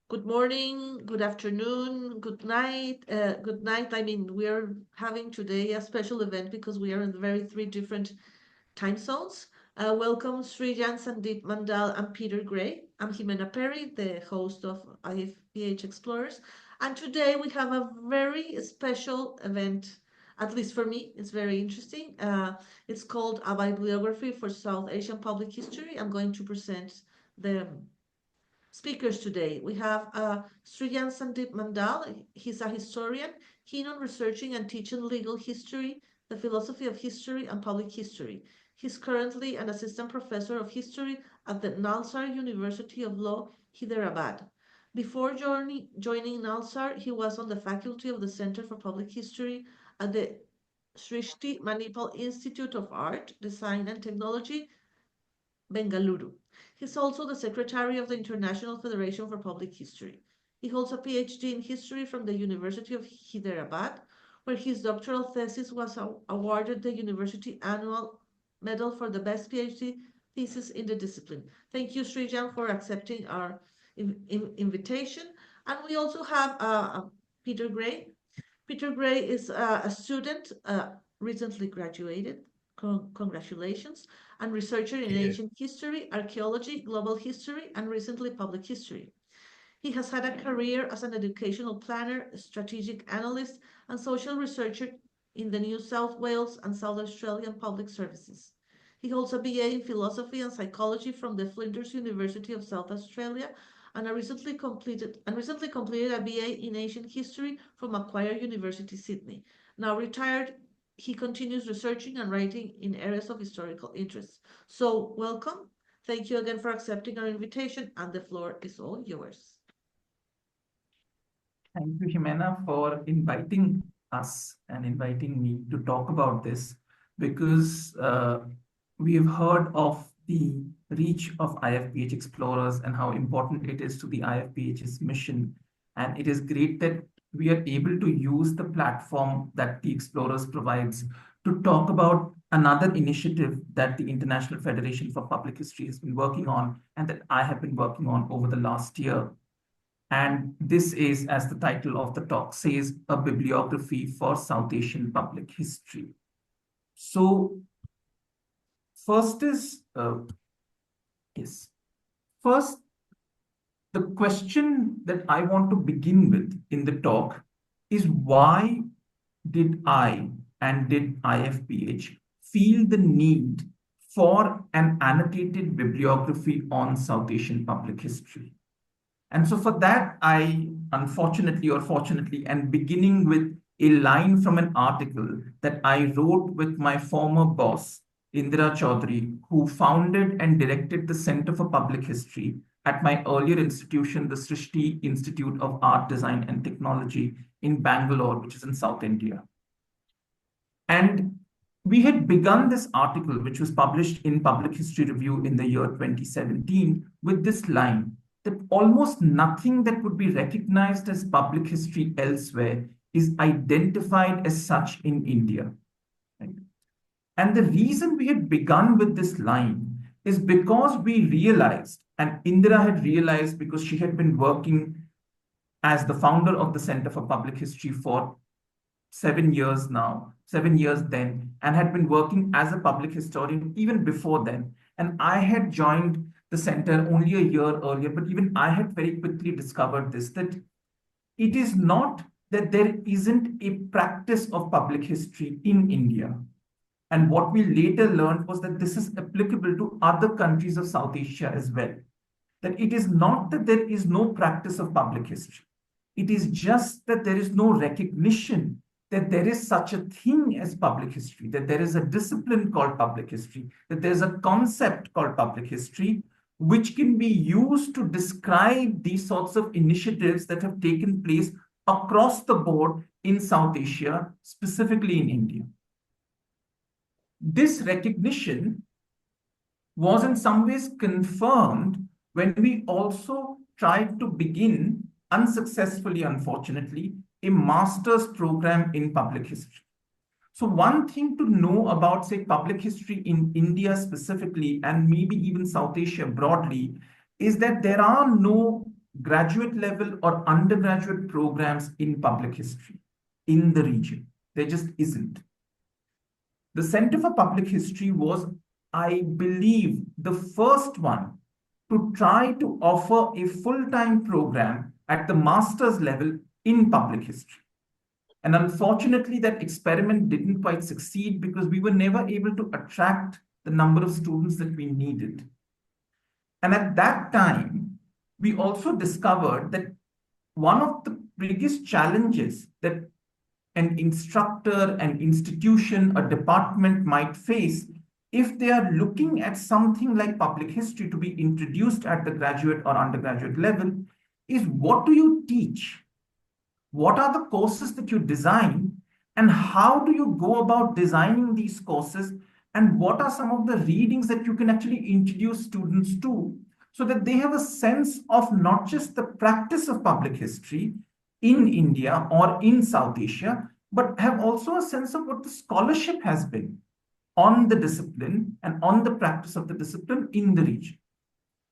Good morning, good afternoon, good night. Good night. I mean, we are having today a special event because we are in very three different time zones. Welcome Srijan Sandeep Mandal and Peter Gray. I'm Jimena Perry, the host of IFPH Explorers. And today we have a very special event, at least for me, it's very interesting. It's called a bibliography for South Asian public history. I'm going to present the speakers today. We have Srijan Sandeep Mandal. He's a historian, keen on researching and teaching legal history, the philosophy of history, and public history. He's currently an assistant professor of history at the Nalsar University of Law, Hyderabad. Before joining Nalsar, he was on the faculty of the Center for Public History at the Srishti Manipal Institute of Art, Design and Technology, Bengaluru. He's also the secretary of the International Federation for Public History. He holds a PhD in history from the University of Hyderabad, where his doctoral thesis was awarded the University Annual Medal for the best PhD thesis in the discipline. Thank you, Srijan, for accepting our invitation. And we also have Peter Gray. Peter Gray is a student, recently graduated. Congratulations, and researcher in ancient history, archaeology, global history, and recently public history. He has had a career as an educational planner, strategic analyst, and social researcher in the New South Wales and South Australian Public Services. He holds a BA in philosophy and psychology from the Flinders University of South Australia and recently completed a BA in ancient history from Macquarie University, Sydney. Now retired, he continues researching and writing in areas of historical interest. So, welcome. Thank you again for accepting our invitation, and the floor is all yours. Thank you, Jimena, for inviting us and inviting me to talk about this because we have heard of the reach of IFPH Explorers and how important it is to the IFPH's mission. And it is great that we are able to use the platform that the Explorers provides to talk about another initiative that the International Federation for Public History has been working on and that I have been working on over the last year. And this is, as the title of the talk says, a bibliography for South Asian public history. So first is, first, the question that I want to begin with in the talk is why did I and did IFPH feel the need for an annotated bibliography on South Asian public history? And so for that, I unfortunately or fortunately, and beginning with a line from an article that I wrote with my former boss, Indira Chaudhary, who founded and directed the Center for Public History at my earlier institution, the Srishti Institute of Art, Design and Technology in Bangalore, which is in South India. And we had begun this article, which was published in Public History Review in the year 2017, with this line that almost nothing that would be recognized as public history elsewhere is identified as such in India. Right? And the reason we had begun with this line is because we realized, and Indira had realized because she had been working as the founder of the Center for Public History for 7 years now, 7 years then, and had been working as a public historian even before then. And I had joined the center only a year earlier, but even I had very quickly discovered this, that it is not that there isn't a practice of public history in India. And what we later learned was that this is applicable to other countries of South Asia as well. That it is not that there is no practice of public history. It is just that there is no recognition that there is such a thing as public history, that there is a discipline called public history, that there's a concept called public history, which can be used to describe these sorts of initiatives that have taken place across the board in South Asia, specifically in India. This recognition was in some ways confirmed when we also tried to begin, unsuccessfully, unfortunately, a master's program in public history. So one thing to know about, say, public history in India specifically, and maybe even South Asia broadly, is that there are no graduate level or undergraduate programs in public history in the region. There just isn't. The Center for Public History was, I believe, the first one to try to offer a full-time program at the master's level in public history. And unfortunately, that experiment didn't quite succeed because we were never able to attract the number of students that we needed. And at that time, we also discovered that one of the biggest challenges that an instructor, an institution, a department might face if they are looking at something like public history to be introduced at the graduate or undergraduate level is, what do you teach? What are the courses that you design? And how do you go about designing these courses? And what are some of the readings that you can actually introduce students to so that they have a sense of not just the practice of public history in India or in South Asia, but have also a sense of what the scholarship has been on the discipline and on the practice of the discipline in the region.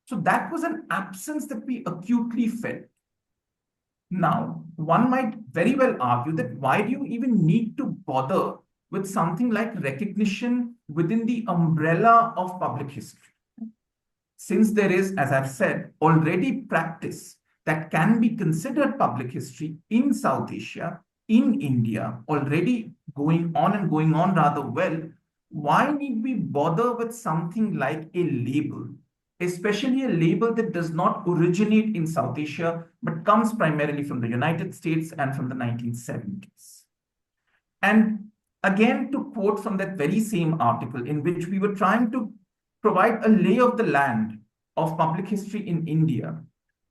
So that was an absence that we acutely felt. Now, one might very well argue that why do you even need to bother with something like recognition within the umbrella of public history? Since there is, as I've said, already practice that can be considered public history in South Asia, in India, already going on rather well, why need we bother with something like a label, especially a label that does not originate in South Asia, but comes primarily from the United States and from the 1970s? And again, to quote from that very same article in which we were trying to provide a lay of the land of public history in India,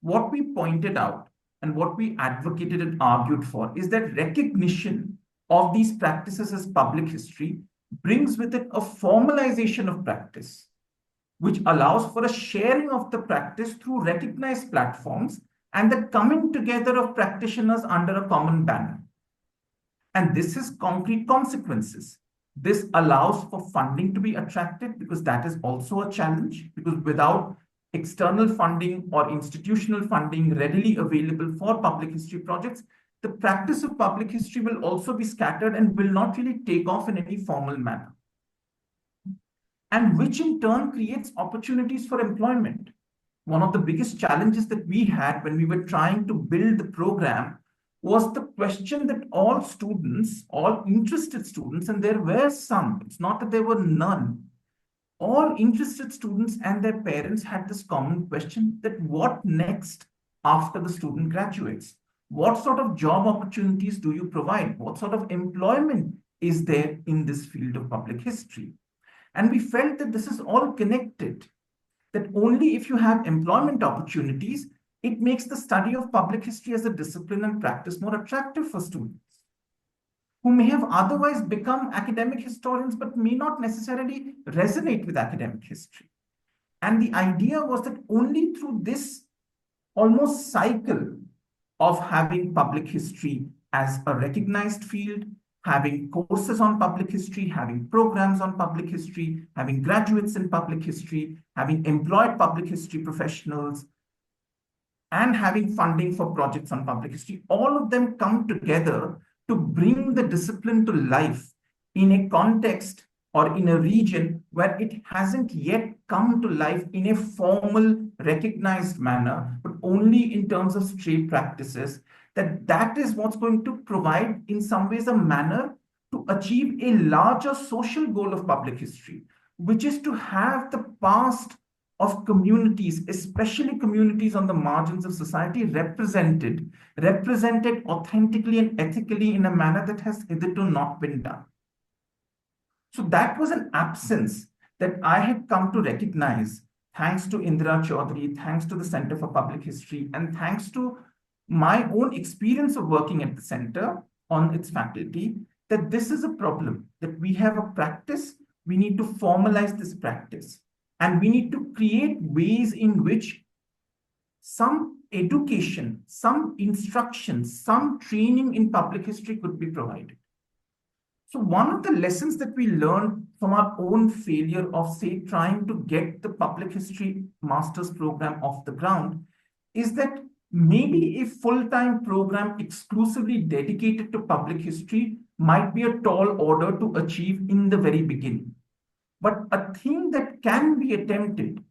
what we pointed out and what we advocated and argued for is that recognition of these practices as public history brings with it a formalization of practice, which allows for a sharing of the practice through recognized platforms and the coming together of practitioners under a common banner. And this has concrete consequences. This allows for funding to be attracted, because that is also a challenge, because without external funding or institutional funding readily available for public history projects, the practice of public history will also be scattered and will not really take off in any formal manner. And which in turn creates opportunities for employment. One of the biggest challenges that we had when we were trying to build the program was the question that all students, all interested students, and there were some, it's not that there were none, all interested students and their parents had this common question that what next after the student graduates? What sort of job opportunities do you provide? What sort of employment is there in this field of public history? And we felt that this is all connected, that only if you have employment opportunities, it makes the study of public history as a discipline and practice more attractive for students who may have otherwise become academic historians, but may not necessarily resonate with academic history. And the idea was that only through this almost cycle of having public history as a recognized field, having courses on public history, having programs on public history, having graduates in public history, having employed public history professionals, and having funding for projects on public history, all of them come together to bring the discipline to life in a context or in a region where it hasn't yet come to life in a formal, recognized manner, but only in terms of stray practices. That is what's going to provide, in some ways, a manner to achieve a larger social goal of public history, which is to have the past of communities, especially communities on the margins of society, represented authentically and ethically in a manner that has hitherto not been done. So that was an absence that I had come to recognize, thanks to Indira Chaudhary, thanks to the Center for Public History, and thanks to my own experience of working at the center on its faculty, that this is a problem, that we have a practice, we need to formalize this practice. And we need to create ways in which some education, some instruction, some training in public history could be provided. So one of the lessons that we learned from our own failure of, say, trying to get the public history master's program off the ground is that maybe a full-time program exclusively dedicated to public history might be a tall order to achieve in the very beginning. But a thing that can be attempted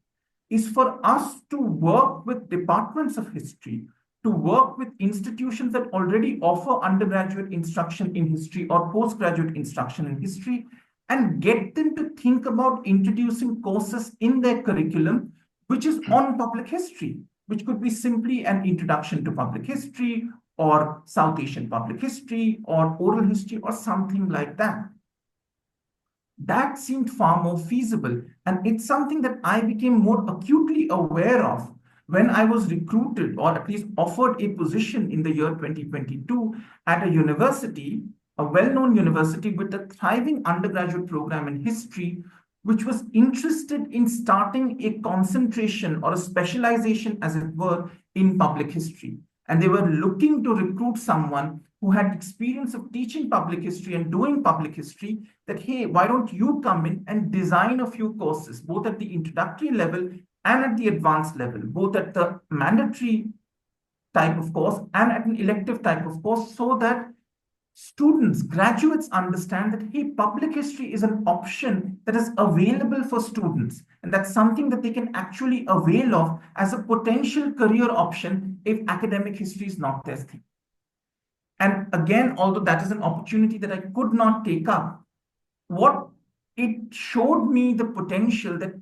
is for us to work with departments of history, to work with institutions that already offer undergraduate instruction in history or postgraduate instruction in history, and get them to think about introducing courses in their curriculum, which is on public history, which could be simply an introduction to public history or South Asian public history or oral history or something like that. That seemed far more feasible. And it's something that I became more acutely aware of when I was recruited or at least offered a position in the year 2022 at a university, a well-known university with a thriving undergraduate program in history, which was interested in starting a concentration or a specialization, as it were, in public history. And they were looking to recruit someone who had experience of teaching public history and doing public history, that, hey, why don't you come in and design a few courses, both at the introductory level and at the advanced level, both at the mandatory type of course and at an elective type of course, so that students, graduates understand that, hey, public history is an option that is available for students. And that's something that they can actually avail of as a potential career option if academic history is not their thing. And again, although that is an opportunity that I could not take up, what it showed me the potential that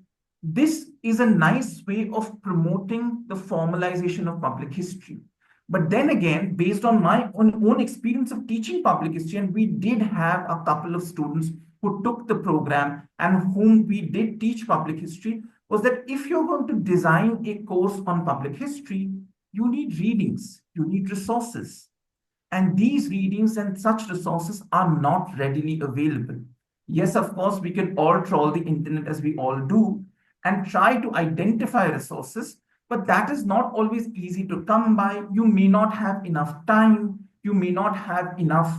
this is a nice way of promoting the formalization of public history. But then again, based on my own experience of teaching public history, and we did have a couple of students who took the program and whom we did teach public history, was that if you're going to design a course on public history, you need readings, you need resources. And these readings and such resources are not readily available. Yes, of course, we can all trawl the internet as we all do and try to identify resources, but that is not always easy to come by. You may not have enough time, you may not have enough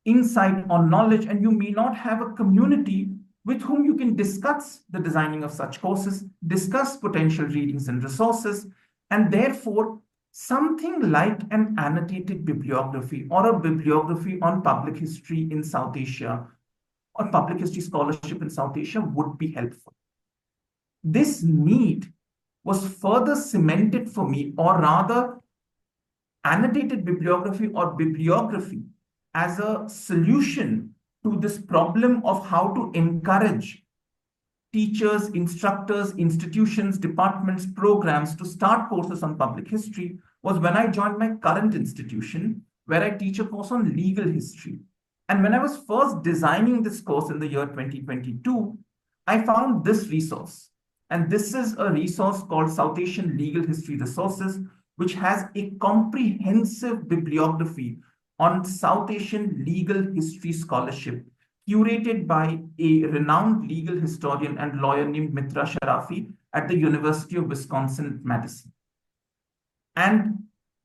insight or knowledge, and you may not have a community with whom you can discuss the designing of such courses, discuss potential readings and resources, and therefore something like an annotated bibliography or a bibliography on public history in South Asia or public history scholarship in South Asia would be helpful. This need was further cemented for me, or rather, annotated bibliography or bibliography as a solution to this problem of how to encourage teachers, instructors, institutions, departments, programs to start courses on public history was when I joined my current institution, where I teach a course on legal history. And when I was first designing this course in the year 2022, I found this resource. And this is a resource called South Asian Legal History Resources, which has a comprehensive bibliography on South Asian legal history scholarship, curated by a renowned legal historian and lawyer named Mitra Sharafi at the University of Wisconsin-Madison. And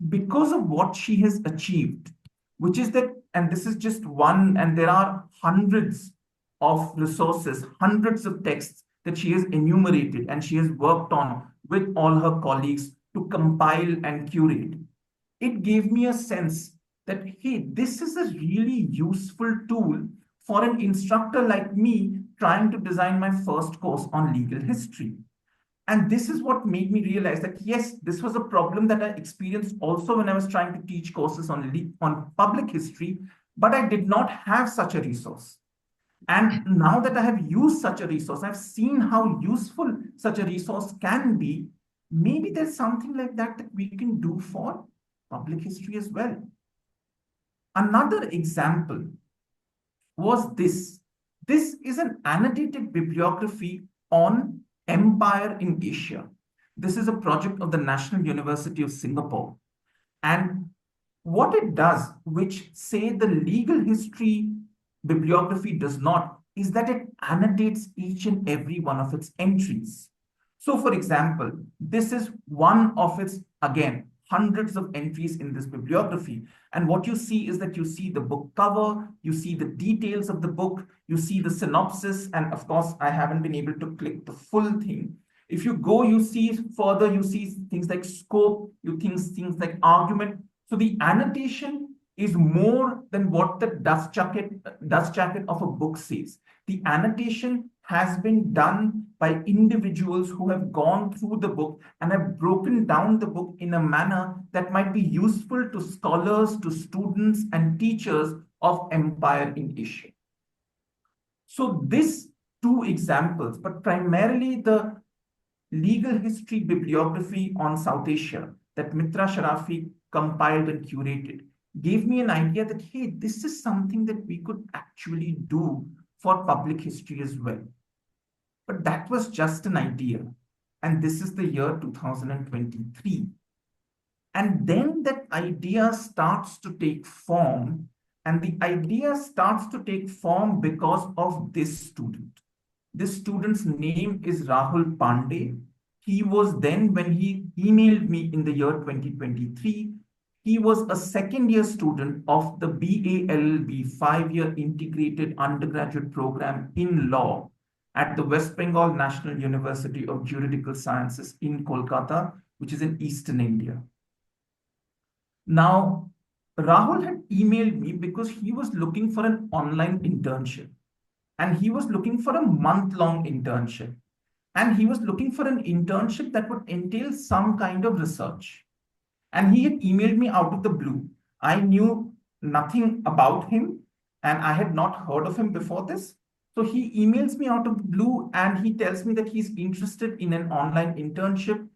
because of what she has achieved, which is that, and this is just one, and there are hundreds of resources, hundreds of texts that she has enumerated and she has worked on with all her colleagues to compile and curate. It gave me a sense that, hey, this is a really useful tool for an instructor like me trying to design my first course on legal history. And this is what made me realize that, yes, this was a problem that I experienced also when I was trying to teach courses on public history, but I did not have such a resource. And now that I have used such a resource, I've seen how useful such a resource can be. Maybe there's something like that that we can do for public history as well. Another example was this. This is an annotated bibliography on empire in Asia. This is a project of the National University of Singapore. And what it does, which say the legal history bibliography does not, is that it annotates each and every one of its entries. So for example, this is one of its, again, hundreds of entries in this bibliography. And what you see is that you see the book cover, you see the details of the book, you see the synopsis, and of course, I haven't been able to click the full thing. If you go, you see further, you see things like scope, you think things like argument. So the annotation is more than what the dust jacket of a book says. The annotation has been done by individuals who have gone through the book and have broken down the book in a manner that might be useful to scholars, to students, and teachers of Empire in Asia. So these two examples, but primarily the legal history bibliography on South Asia that Mitra Sharafi compiled and curated, gave me an idea that, hey, this is something that we could actually do for public history as well. But that was just an idea. And this is the year 2023. And then that idea starts to take form. And the idea starts to take form because of this student. This student's name is Rahul Pandey. He was then, when he emailed me in the year 2023, he was a second-year student of the BALB 5-year integrated undergraduate program in law at the West Bengal National University of Juridical Sciences in Kolkata, which is in Eastern India. Now, Rahul had emailed me because he was looking for an online internship. And he was looking for a month-long internship. And he was looking for an internship that would entail some kind of research. And he had emailed me out of the blue. I knew nothing about him, and I had not heard of him before this. So he emails me out of the blue, and he tells me that he's interested in an online internship.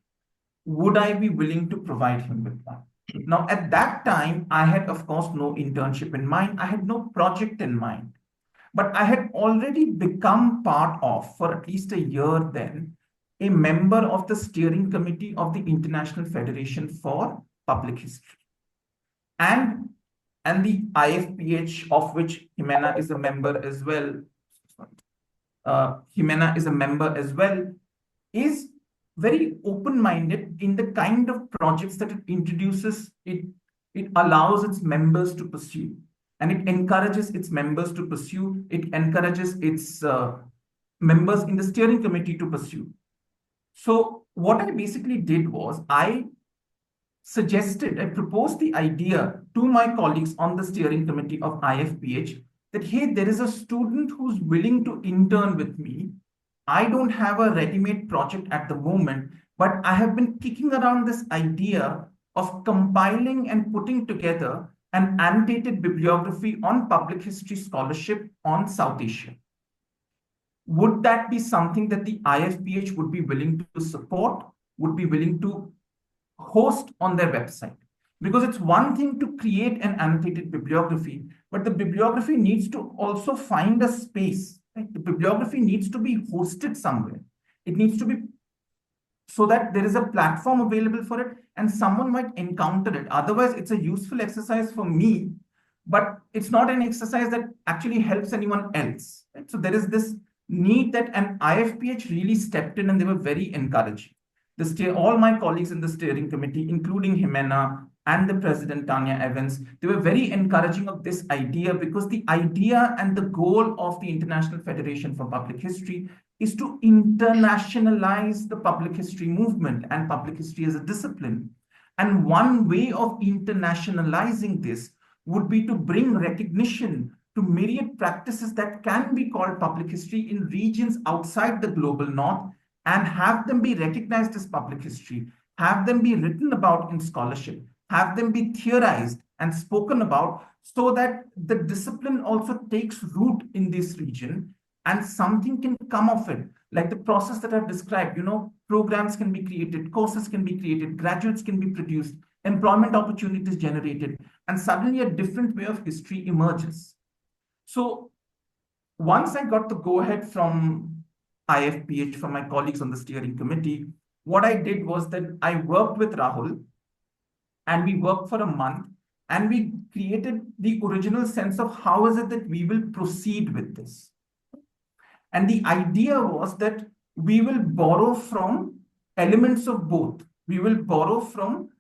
Would I be willing to provide him with one? Now, at that time, I had, of course, no internship in mind. I had no project in mind. But I had already become part of, for at least a year then, a member of the steering committee of the International Federation for Public History. And the IFPH, of which Jimena is a member as well, is very open-minded in the kind of projects that it introduces, it allows its members to pursue. And it encourages its members to pursue. It encourages its members in the steering committee to pursue. So what I basically did was I proposed the idea to my colleagues on the steering committee of IFPH that, hey, there is a student who's willing to intern with me. I don't have a ready-made project at the moment, but I have been kicking around this idea of compiling and putting together an annotated bibliography on public history scholarship on South Asia. Would that be something that the IFPH would be willing to support, would be willing to host on their website? Because it's one thing to create an annotated bibliography, but the bibliography needs to also find a space. Right? The bibliography needs to be hosted somewhere. It needs to be so that there is a platform available for it and someone might encounter it. Otherwise, it's a useful exercise for me, but it's not an exercise that actually helps anyone else. Right? So there is this need that an IFPH really stepped in and they were very encouraging. All my colleagues in the steering committee, including Jimena and the president, Tanya Evans, they were very encouraging of this idea because the idea and the goal of the International Federation for Public History is to internationalize the public history movement and public history as a discipline. And one way of internationalizing this would be to bring recognition to myriad practices that can be called public history in regions outside the global north and have them be recognized as public history, have them be written about in scholarship, have them be theorized and spoken about so that the discipline also takes root in this region and something can come of it. Like the process that I've described, programs can be created, courses can be created, graduates can be produced, employment opportunities generated, and suddenly a different way of history emerges. So once I got the go-ahead from IFPH, from my colleagues on the steering committee, what I did was that I worked with Rahul and we worked for a month and we created the original sense of how is it that we will proceed with this. And the idea was that we will borrow from elements of both. We will borrow from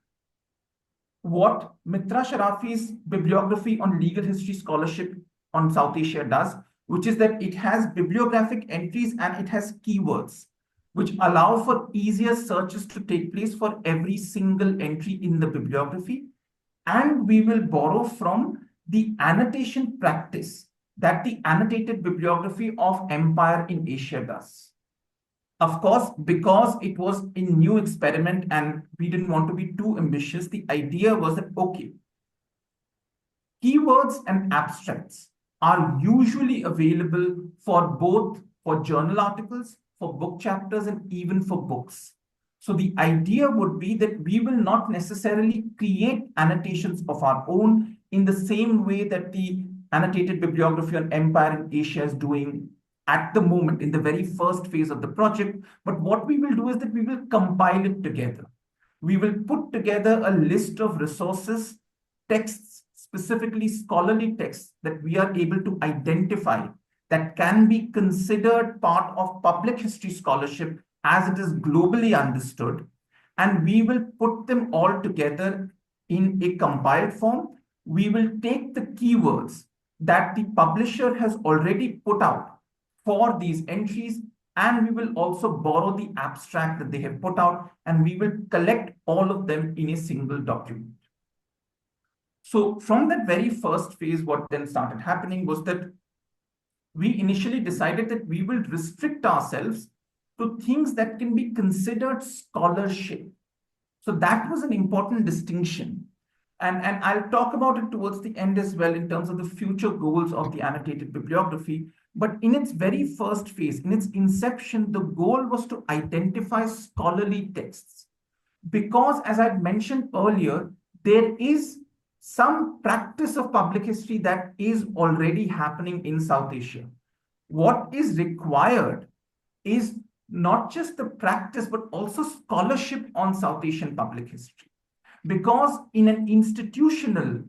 what Mitra Sharafi's bibliography on legal history scholarship on South Asia does, which is that it has bibliographic entries and it has keywords. which allow for easier searches to take place for every single entry in the bibliography. And we will borrow from the annotation practice that the annotated bibliography of Empire in Asia does. Of course, because it was a new experiment and we didn't want to be too ambitious, the idea was that, okay, keywords and abstracts are usually available for both for journal articles, for book chapters, and even for books. So the idea would be that we will not necessarily create annotations of our own in the same way that the annotated bibliography on Empire in Asia is doing at the moment in the very first phase of the project. But what we will do is that we will compile it together. We will put together a list of resources, texts, specifically scholarly texts that we are able to identify that can be considered part of public history scholarship as it is globally understood. And we will put them all together in a compiled form. We will take the keywords that the publisher has already put out for these entries, and we will also borrow the abstract that they have put out, and we will collect all of them in a single document. So from that very first phase, what then started happening was that we initially decided that we will restrict ourselves to things that can be considered scholarship. So that was an important distinction. And I'll talk about it towards the end as well in terms of the future goals of the annotated bibliography. But in its very first phase, in its inception, the goal was to identify scholarly texts. Because, as I mentioned earlier, there is some practice of public history that is already happening in South Asia. What is required is not just the practice, but also scholarship on South Asian public history. Because in an institutional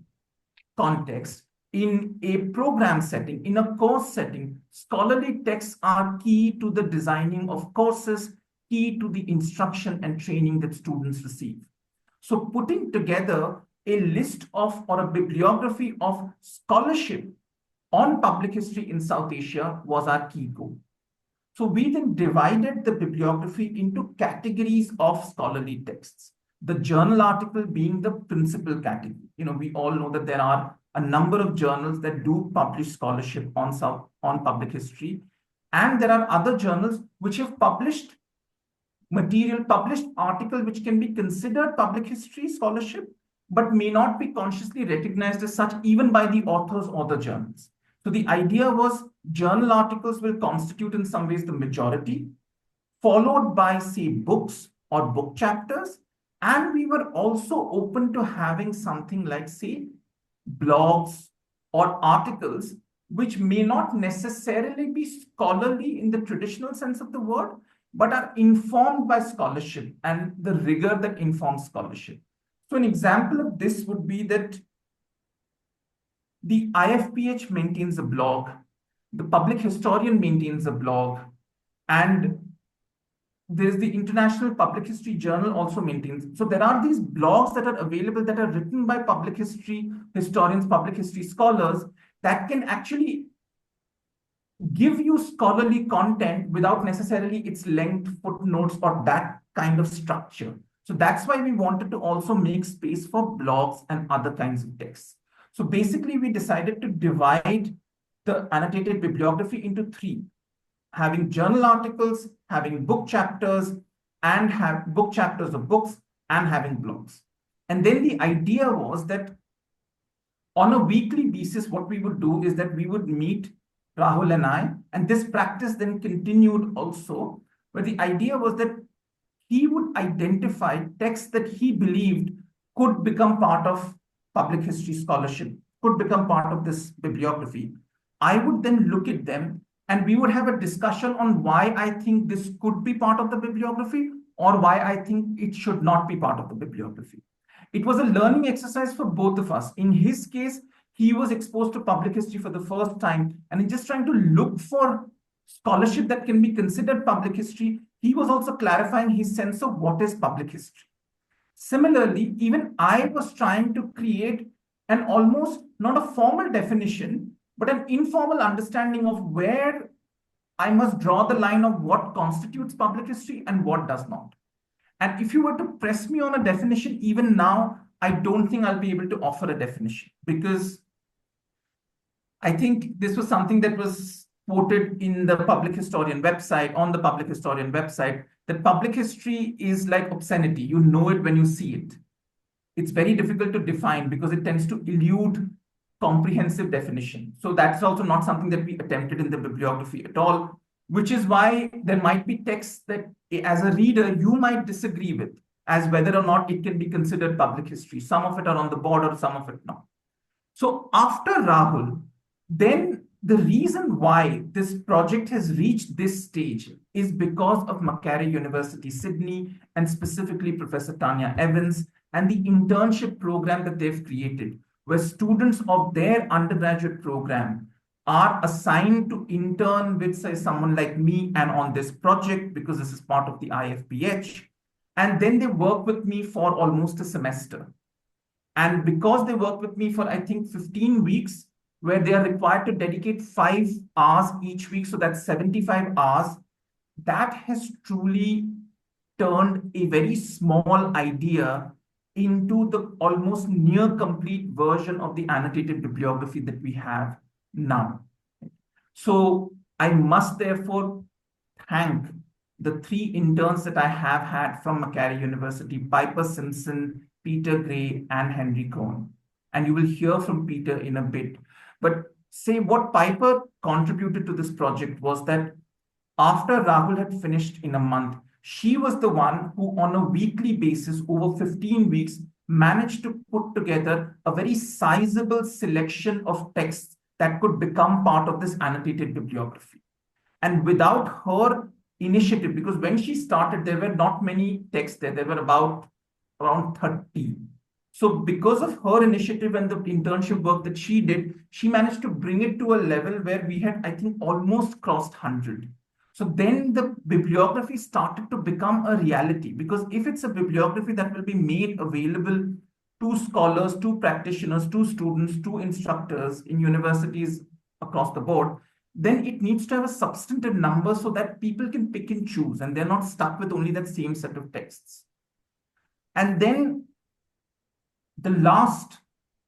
context, in a program setting, in a course setting, scholarly texts are key to the designing of courses, key to the instruction and training that students receive. So putting together a list of or a bibliography of scholarship on public history in South Asia was our key goal. So we then divided the bibliography into categories of scholarly texts. The journal article being the principal category. We all know that there are a number of journals that do publish scholarship on public history. And there are other journals which have published material, published article, which can be considered public history scholarship, but may not be consciously recognized as such even by the authors or the journals. So the idea was journal articles will constitute in some ways the majority, followed by, say, books or book chapters. And we were also open to having something like, say, blogs or articles, which may not necessarily be scholarly in the traditional sense of the word, but are informed by scholarship and the rigor that informs scholarship. So an example of this would be that the IFPH maintains a blog, the public historian maintains a blog, and there's the International Public History Journal also maintains. So there are these blogs that are available that are written by public history historians, public history scholars that can actually give you scholarly content without necessarily its length, footnotes, or that kind of structure. So that's why we wanted to also make space for blogs and other kinds of texts. So basically, we decided to divide the annotated bibliography into three: having journal articles, having book chapters, and have book chapters of books, and having blogs. And then the idea was that on a weekly basis, what we would do is that we would meet, Rahul and I, and this practice then continued also, where the idea was that he would identify texts that he believed could become part of public history scholarship, could become part of this bibliography. I would then look at them and we would have a discussion on why I think this could be part of the bibliography or why I think it should not be part of the bibliography. It was a learning exercise for both of us. In his case, he was exposed to public history for the first time, and in just trying to look for scholarship that can be considered public history, he was also clarifying his sense of what is public history. Similarly, even I was trying to create an almost not a formal definition, but an informal understanding of where I must draw the line of what constitutes public history and what does not. And if you were to press me on a definition, even now, I don't think I'll be able to offer a definition, because I think this was something that was quoted in the public historian website, on the public historian website, that public history is like obscenity. You know it when you see it. It's very difficult to define because it tends to elude comprehensive definition. So that's also not something that we attempted in the bibliography at all, which is why there might be texts that as a reader, you might disagree with as whether or not it can be considered public history. Some of it are on the border, some of it not. So after Rahul, then the reason why this project has reached this stage is because of Macquarie University, Sydney, and specifically Professor Tanya Evans, and the internship program that they've created, where students of their undergraduate program are assigned to intern with, say, someone like me and on this project, because this is part of the IFPH. And then they work with me for almost a semester. And because they work with me for, I think, 15 weeks, where they are required to dedicate 5 hours each week, so that's 75 hours, that has truly turned a very small idea into the almost near complete version of the annotated bibliography that we have now. So I must therefore thank the 3 interns that I have had from Macquarie University: Piper Simpson, Peter Gray, and Henry Cohn. And you will hear from Peter in a bit. But say what Piper contributed to this project was that after Rahul had finished in a month, she was the one who, on a weekly basis, over 15 weeks, managed to put together a very sizable selection of texts that could become part of this annotated bibliography. And without her initiative, because when she started, there were not many texts there, there were about around 30. So because of her initiative and the internship work that she did, she managed to bring it to a level where we had, I think, almost crossed 100. So then the bibliography started to become a reality, because if it's a bibliography that will be made available to scholars, to practitioners, to students, to instructors in universities across the board, then it needs to have a substantive number so that people can pick and choose and they're not stuck with only that same set of texts. And then the last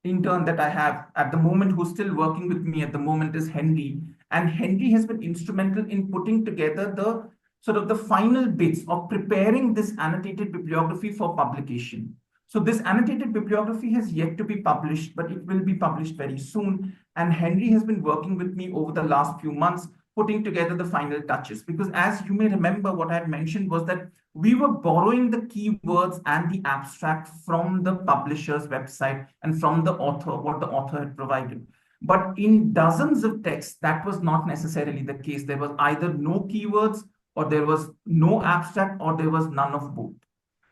intern that I have at the moment, who's still working with me at the moment, is Henry. And Henry has been instrumental in putting together the sort of the final bits of preparing this annotated bibliography for publication. So this annotated bibliography has yet to be published, but it will be published very soon. And Henry has been working with me over the last few months, putting together the final touches. Because as you may remember, what I had mentioned was that we were borrowing the keywords and the abstract from the publisher's website and from the author, what the author had provided. But in dozens of texts, that was not necessarily the case. There was either no keywords, or there was no abstract, or there was none of both.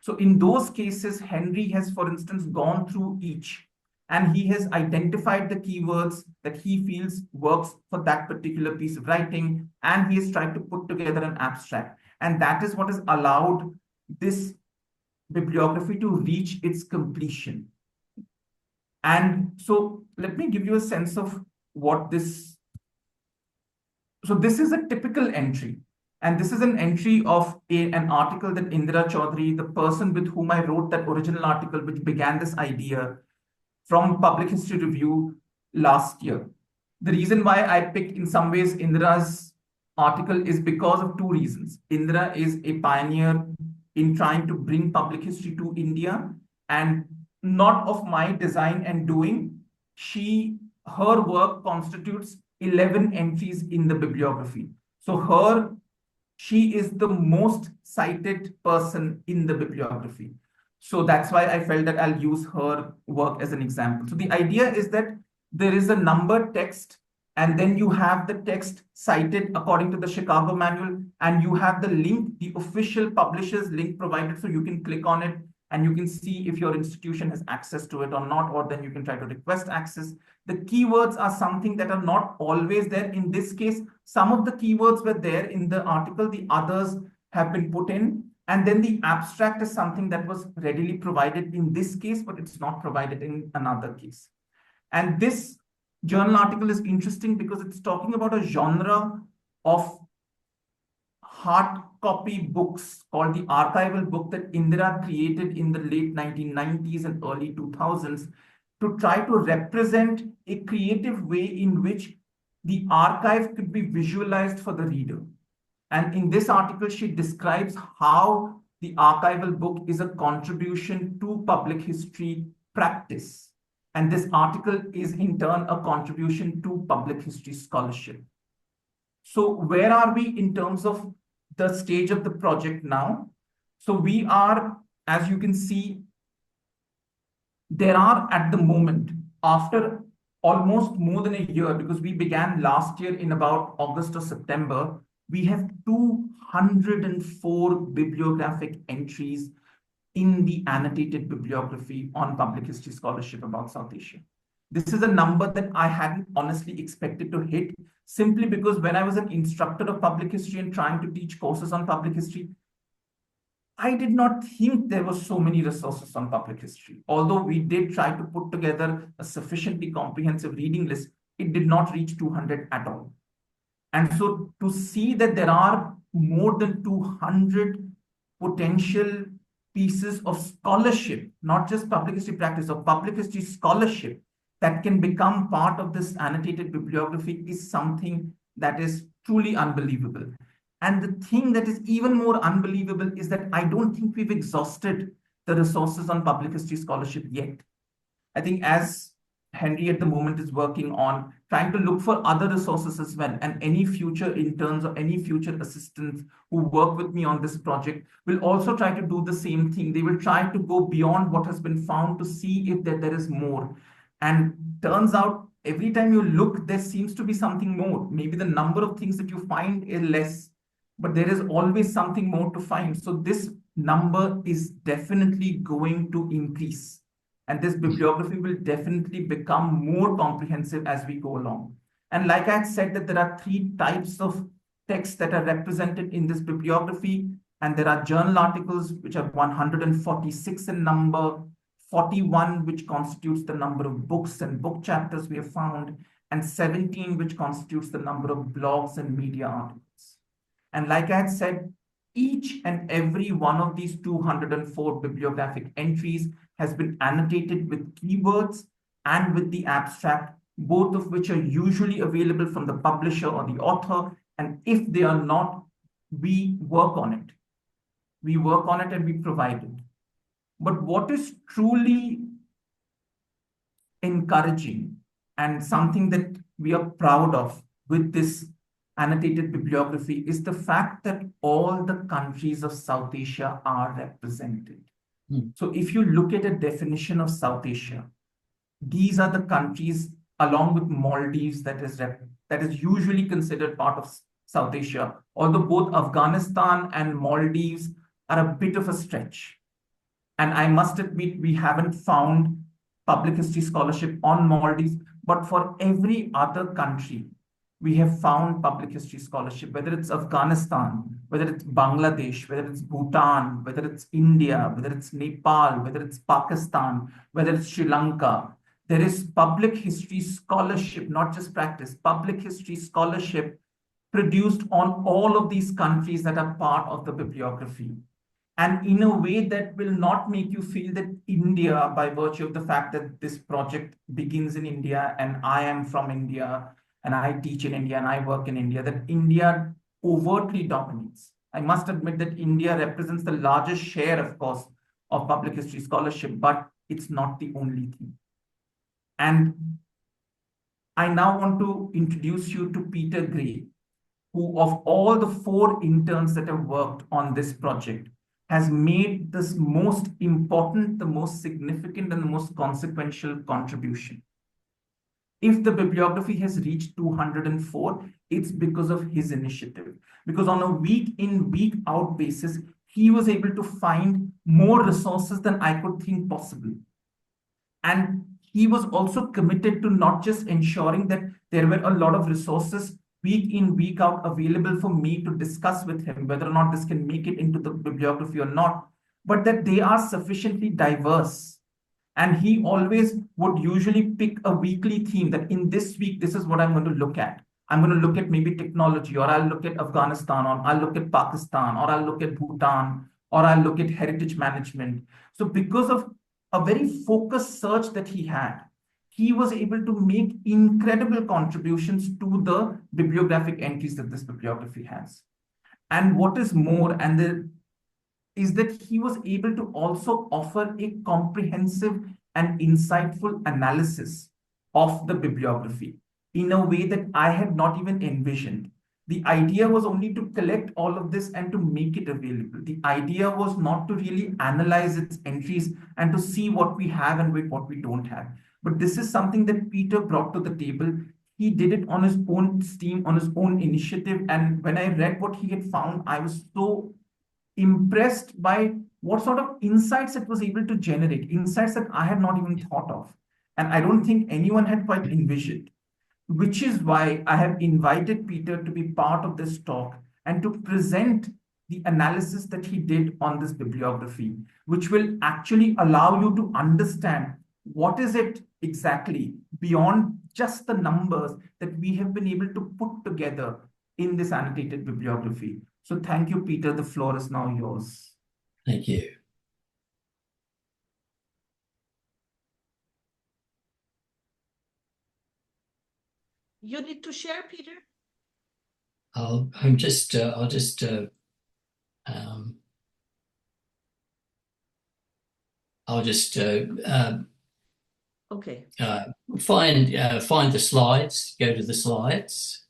So in those cases, Henry has, for instance, gone through each, and he has identified the keywords that he feels works for that particular piece of writing, and he has tried to put together an abstract. And that is what has allowed this bibliography to reach its completion. And so let me give you a sense of what this. So this is a typical entry. And this is an entry of an article that Indira Chaudhary, the person with whom I wrote that original article, which began this idea, from Public History Review last year. The reason why I picked in some ways Indira's article is because of 2 reasons. Indira is a pioneer in trying to bring public history to India, and not of my design and doing. Her work constitutes 11 entries in the bibliography. So she is the most cited person in the bibliography. So that's why I felt that I'll use her work as an example. So the idea is that there is a numbered text, and then you have the text cited according to the Chicago manual, and you have the link, the official publisher's link provided, so you can click on it and you can see if your institution has access to it or not, or then you can try to request access. The keywords are something that are not always there. In this case, some of the keywords were there in the article, the others have been put in. And then the abstract is something that was readily provided in this case, but it's not provided in another case. And this journal article is interesting because it's talking about a genre of hard copy books called the archival book that Indira created in the late 1990s and early 2000s to try to represent a creative way in which the archive could be visualized for the reader. And in this article, she describes how the archival book is a contribution to public history practice. And this article is in turn a contribution to public history scholarship. So where are we in terms of the stage of the project now? So we are, as you can see, there are at the moment, after almost more than a year, because we began last year in about August or September, we have 204 bibliographic entries in the annotated bibliography on public history scholarship about South Asia. This is a number that I hadn't honestly expected to hit, simply because when I was an instructor of public history and trying to teach courses on public history, I did not think there were so many resources on public history. Although we did try to put together a sufficiently comprehensive reading list, it did not reach 200 at all. And so to see that there are more than 200 potential pieces of scholarship, not just public history practice, of public history scholarship that can become part of this annotated bibliography is something that is truly unbelievable. And the thing that is even more unbelievable is that I don't think we've exhausted the resources on public history scholarship yet. I think as Henry at the moment is working on trying to look for other resources as well, and any future interns or any future assistants who work with me on this project will also try to do the same thing. They will try to go beyond what has been found to see if there is more. And turns out every time you look, there seems to be something more. Maybe the number of things that you find is less, but there is always something more to find. So this number is definitely going to increase. And this bibliography will definitely become more comprehensive as we go along. And like I had said, that there are 3 types of texts that are represented in this bibliography. And there are journal articles, which are 146 in number, 41, which constitutes the number of books and book chapters we have found, and 17, which constitutes the number of blogs and media articles. And like I had said, each and every one of these 204 bibliographic entries has been annotated with keywords and with the abstract, both of which are usually available from the publisher or the author. And if they are not, we work on it. We work on it and we provide it. But what is truly encouraging and something that we are proud of with this annotated bibliography is the fact that all the countries of South Asia are represented. So if you look at a definition of South Asia, these are the countries along with Maldives that is usually considered part of South Asia, although both Afghanistan and Maldives are a bit of a stretch. And I must admit, we haven't found public history scholarship on Maldives, but for every other country, we have found public history scholarship, whether it's Afghanistan, whether it's Bangladesh, whether it's Bhutan, whether it's India, whether it's Nepal, whether it's Pakistan, whether it's Sri Lanka. There is public history scholarship, not just practice, public history scholarship produced on all of these countries that are part of the bibliography. And in a way that will not make you feel that India, by virtue of the fact that this project begins in India and I am from India, and I teach in India and I work in India, that India overtly dominates. I must admit that India represents the largest share, of course, of public history scholarship, but it's not the only thing. And I now want to introduce you to Peter Gray, who of all the 4 interns that have worked on this project, has made this most important, the most significant, and the most consequential contribution. If the bibliography has reached 204, it's because of his initiative. Because on a week in, week out basis, he was able to find more resources than I could think possible. And he was also committed to not just ensuring that there were a lot of resources week in, week out available for me to discuss with him, whether or not this can make it into the bibliography or not, but that they are sufficiently diverse. And he always would usually pick a weekly theme that in this week, this is what I'm going to look at. I'm going to look at maybe technology, or I'll look at Afghanistan, or I'll look at Pakistan, or I'll look at Bhutan, or I'll look at heritage management. So because of a very focused search that he had, he was able to make incredible contributions to the bibliographic entries that this bibliography has. And what is more, is that he was able to also offer a comprehensive and insightful analysis of the bibliography in a way that I had not even envisioned. The idea was only to collect all of this and to make it available. The idea was not to really analyze its entries and to see what we have and what we don't have. But this is something that Peter brought to the table. He did it on his own steam, on his own initiative. And when I read what he had found, I was so impressed by what sort of insights it was able to generate, insights that I had not even thought of. And I don't think anyone had quite envisioned, which is why I have invited Peter to be part of this talk and to present the analysis that he did on this bibliography, which will actually allow you to understand what is it exactly beyond just the numbers that we have been able to put together in this annotated bibliography. So thank you, Peter. The floor is now yours. Thank you. You need to share, Peter. I'll just Okay. Find the slides. Go to the slides.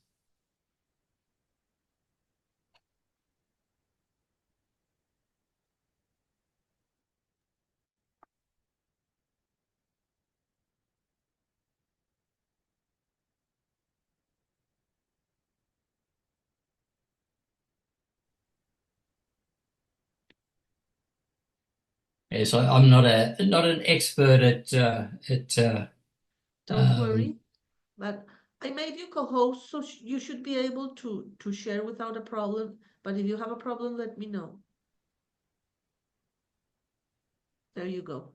Yes, I'm not an expert at Don't worry, but I made you co-host, so you should be able to share without a problem. But if you have a problem, let me know. There you go.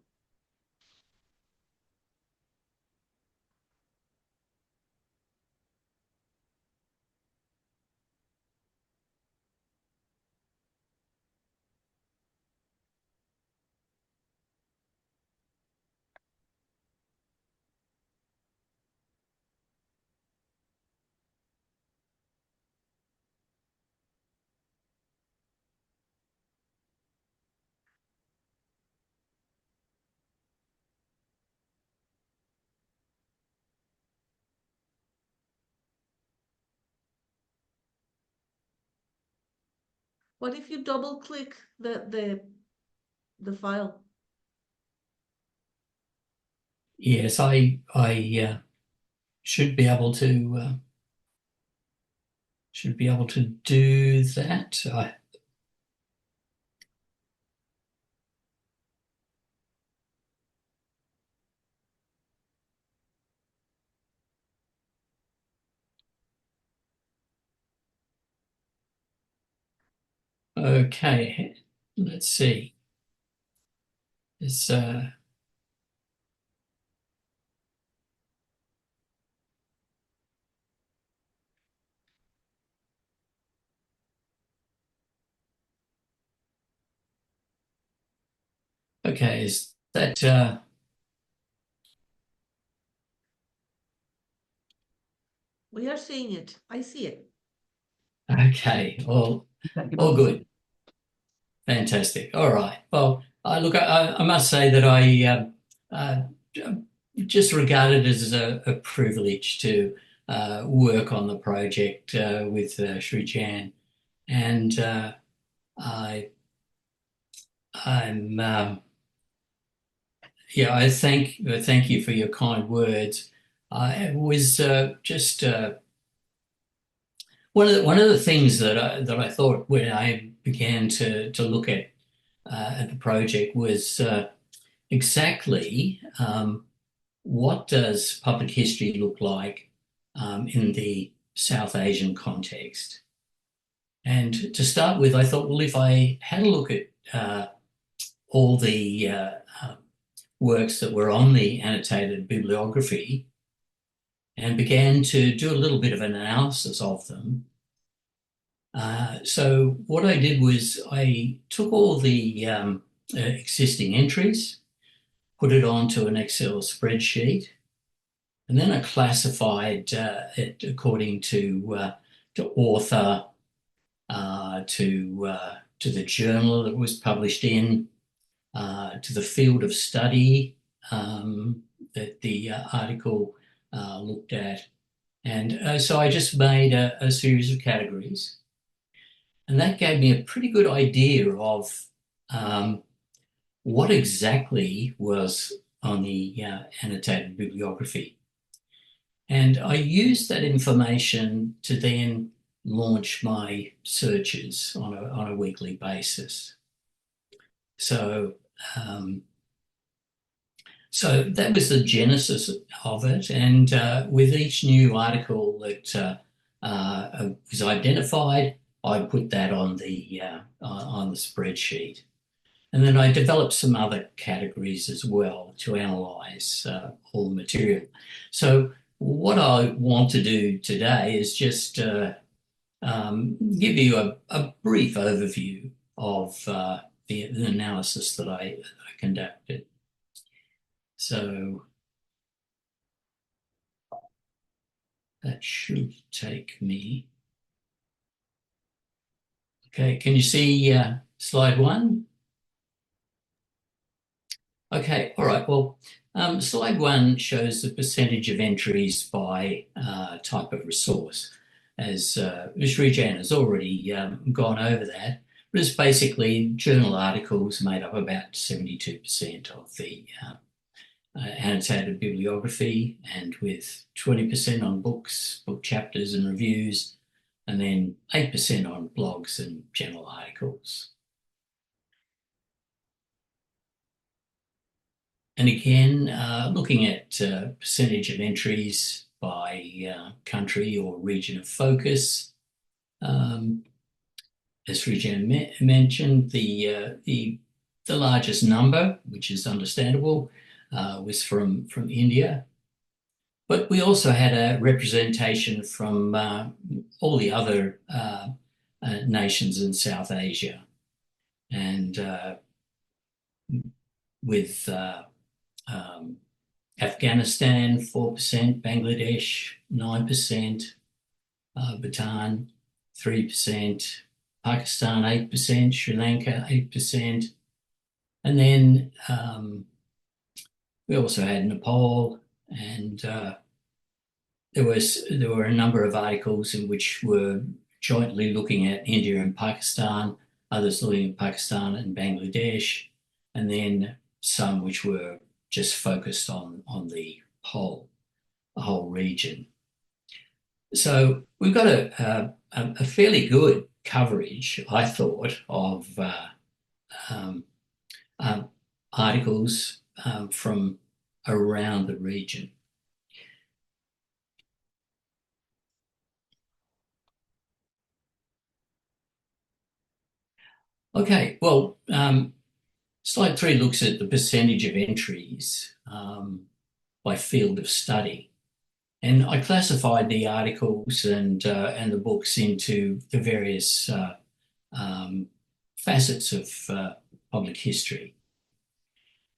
What if you double click the file? yes, I should be able to do that. Okay, let's see. It's okay. Is that We are seeing it. I see it. okay? All good. Fantastic. All right. Well, look, I must say that I just regard it as a privilege to work on the project with Srijan, and I'm yeah. I thank you for your kind words. It was just one of the things that I thought when I began to look at the project was exactly what does public history look like in the South Asian context. And to start with, I thought, well, if I had a look at all the works that were on the annotated bibliography and began to do a little bit of an analysis of them. So what I did was I took all the existing entries, put it onto an Excel spreadsheet, and then I classified it according to author, to the journal that it was published in, to the field of study that the article looked at. And so I just made a series of categories. And that gave me a pretty good idea of what exactly was on the annotated bibliography. And I used that information to then launch my searches on a weekly basis. So that was the genesis of it. And with each new article that was identified, I put that on the spreadsheet. And then I developed some other categories as well to analyze all the material. So what I want to do today is just give you a brief overview of the analysis that I conducted. So that should take me. Okay, can you see slide 1? Okay, all right. Well, slide 1 shows the percentage of entries by type of resource. As Srijan has already gone over that, but it's basically journal articles made up about 72% of the annotated bibliography, and with 20% on books, book chapters and reviews, and then 8% on blogs and general articles. And again, looking at percentage of entries by country or region of focus, as Srijan mentioned, the largest number, which is understandable, was from India. But we also had a representation from all the other nations in South Asia, and with Afghanistan 4%, Bangladesh 9%, Bhutan 3%, Pakistan 8%, Sri Lanka 8%, and then we also had Nepal, and there were a number of articles in which were jointly looking at India and Pakistan, others looking at Pakistan and Bangladesh, and then some which were just focused on the whole region. So we've got a fairly good coverage, I thought, of articles from around the region. Okay, well, slide 3 looks at the percentage of entries by field of study. And I classified the articles and the books into the various facets of public history.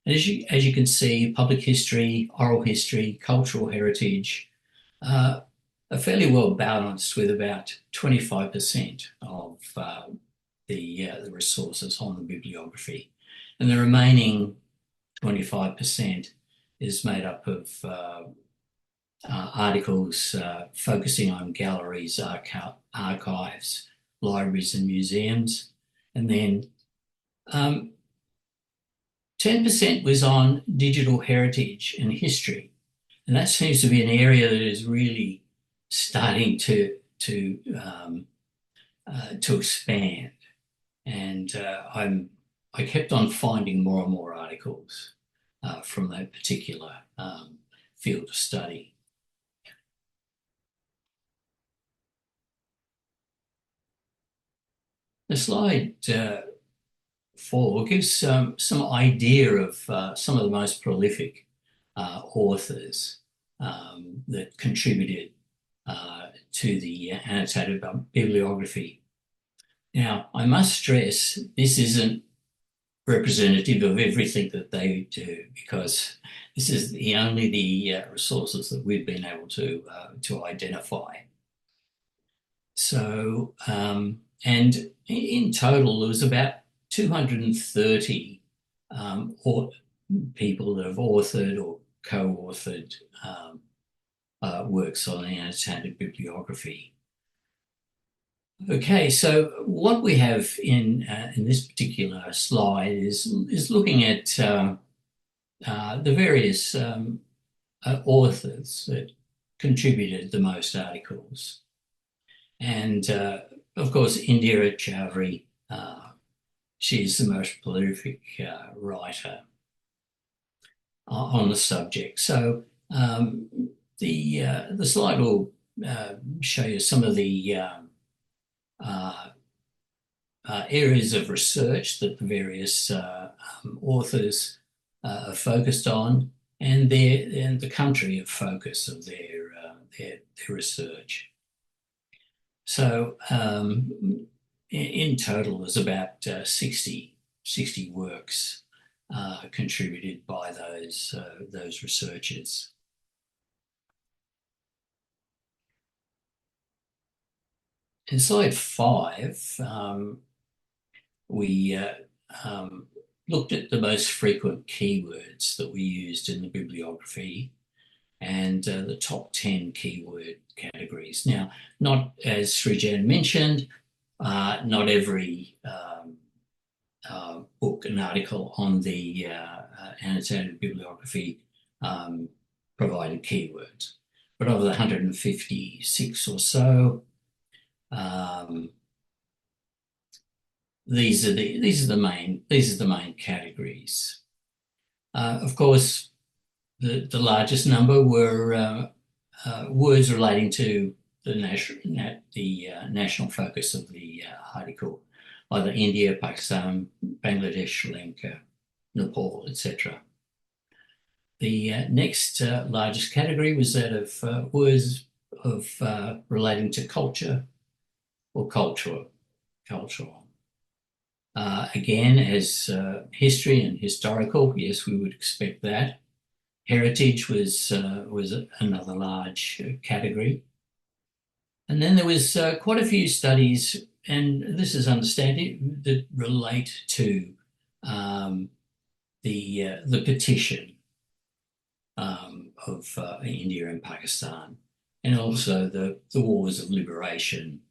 And as you can see, public history, oral history, cultural heritage are fairly well balanced, with about 25% of the resources on the bibliography. And the remaining 25% is made up of articles focusing on galleries, archives, libraries and museums. And then 10% was on digital heritage and history. And that seems to be an area that is really starting to expand. And I kept on finding more and more articles from that particular field of study. The slide 4 gives some idea of some of the most prolific authors that contributed to the annotated bibliography. Now, I must stress this isn't representative of everything that they do, because this is only the resources that we've been able to identify. So, and in total, there was about 230 people that have authored or co-authored works on the annotated bibliography. Okay, so what we have in this particular slide is looking at the various authors that contributed the most articles. And of course, Indira Chowdhury, she's the most prolific writer on the subject. So the slide will show you some of the areas of research that the various authors are focused on, and the country of focus of their research. So in total, there's about 60 works contributed by those researchers. In slide 5, we looked at the most frequent keywords that we used in the bibliography and the top 10 keyword categories. Now, not as Srijan mentioned, not every book and article on the annotated bibliography provided keywords, but of the 156 or so, these are the main categories. Of course, the largest number were words relating to the national focus of the article, either India, Pakistan, Bangladesh, Sri Lanka, Nepal, etc. The next largest category was that of words relating to culture or cultural. Again, as history and historical, yes, we would expect that. Heritage was another large category. And then there was quite a few studies, and this is understandable, that relate to the partition of India and Pakistan, and also the wars of liberation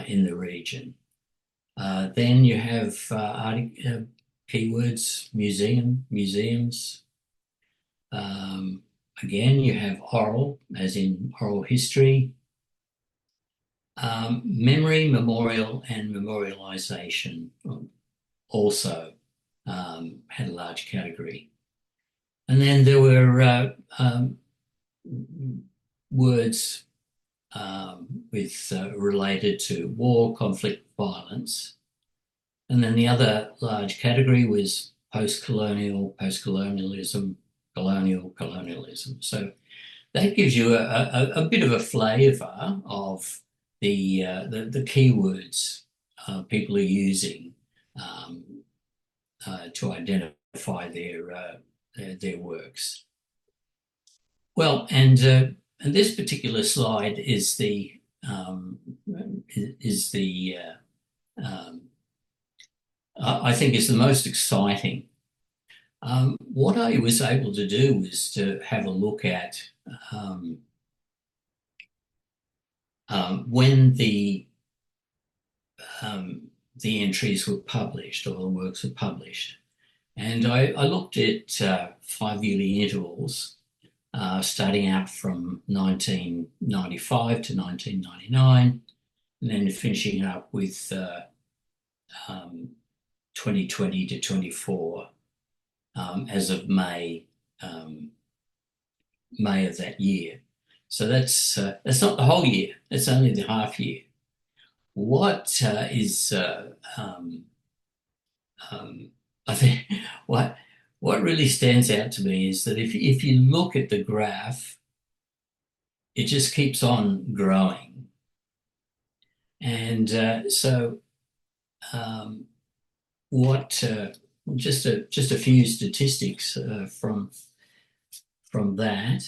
in the region. Then you have keywords, museums. Again, you have oral, as in oral history. Memory, memorial, and memorialization also had a large category. And then there were words related to war, conflict, violence. And then the other large category was post-colonialism, colonialism. So that gives you a bit of a flavour of the keywords people are using to identify their works. Well, and this particular slide is I think is the most exciting. What I was able to do was to have a look at when the entries were published, or the works were published. And I looked at 5-yearly intervals, starting out from 1995 to 1999, and then finishing up with 2020 to 24 as of May of that year. So that's not the whole year, it's only the half year. I think what really stands out to me is that if you look at the graph, it just keeps on growing. And just a few statistics from that.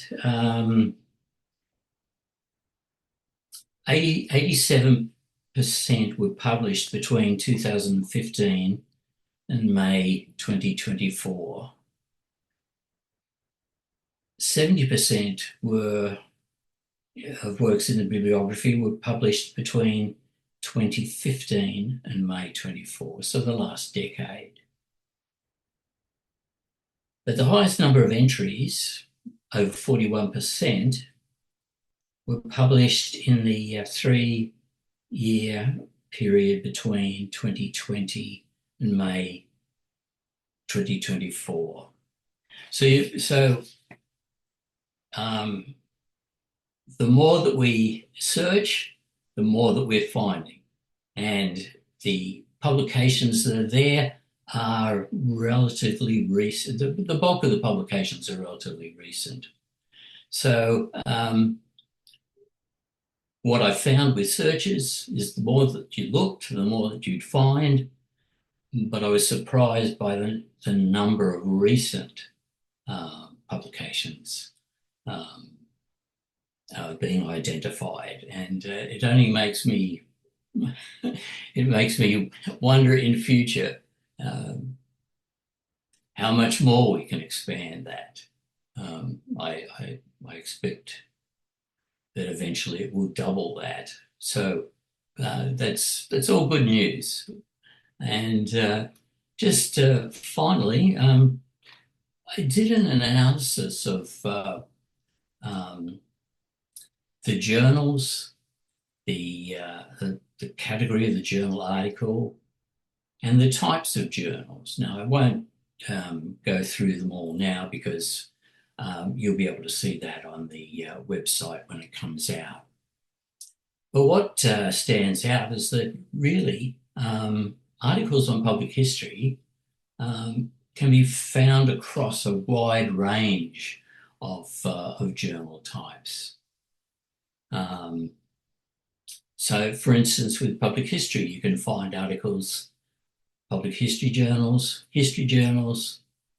87% were published between 2015 and May 2024. 70% of works in the bibliography were published between 2015 and May 24, so the last decade. But the highest number of entries, over 41%, were published in the 3-year period between 2020 and May 2024. The more that we search, the more that we're finding. And the publications that are there are relatively recent. The bulk of the publications are relatively recent. So what I found with searches is the more that you looked, the more that you'd find. But I was surprised by the number of recent publications being identified, and it only makes me wonder in future how much more we can expand that. I expect that eventually it will double that. So that's all good news. And just finally, I did an analysis of the journals, the category of the journal article, and the types of journals. Now, I won't go through them all now because you'll be able to see that on the website when it comes out. But what stands out is that really articles on public history can be found across a wide range of journal types. So, for instance, with public history, you can find articles, public history journals,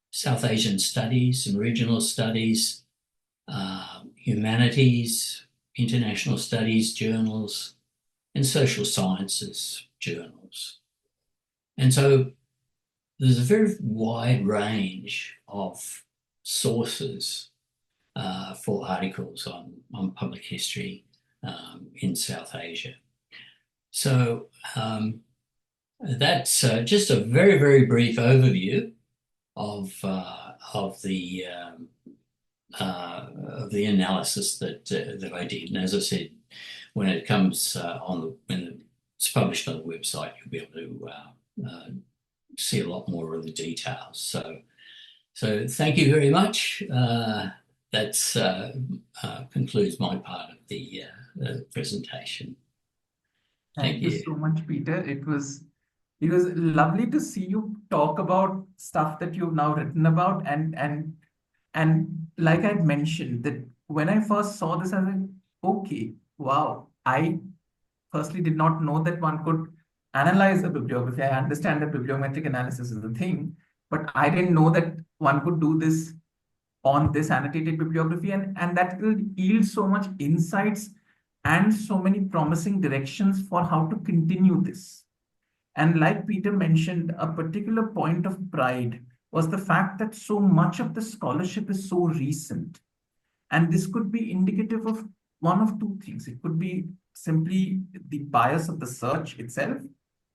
South Asian studies and regional studies, humanities, international studies journals, and social sciences journals. And so there's a very wide range of sources for articles on public history in South Asia. So that's just a very, very brief overview of the analysis that I did. And as I said, when it comes when it's published on the website, you'll be able to see a lot more of the details. So thank you very much. That concludes my part of the presentation. Thank you so much, Peter. It was lovely to see you talk about stuff that you've now written about, and like I mentioned, that when I first saw this, I was like, okay, wow. I firstly did not know that one could analyze the bibliography. I understand that bibliometric analysis is a thing, but I didn't know that one could do this on this annotated bibliography, and that will yield so much insights and so many promising directions for how to continue this. And like Peter mentioned, a particular point of pride was the fact that so much of the scholarship is so recent. And this could be indicative of one of two things. It could be simply the bias of the search itself,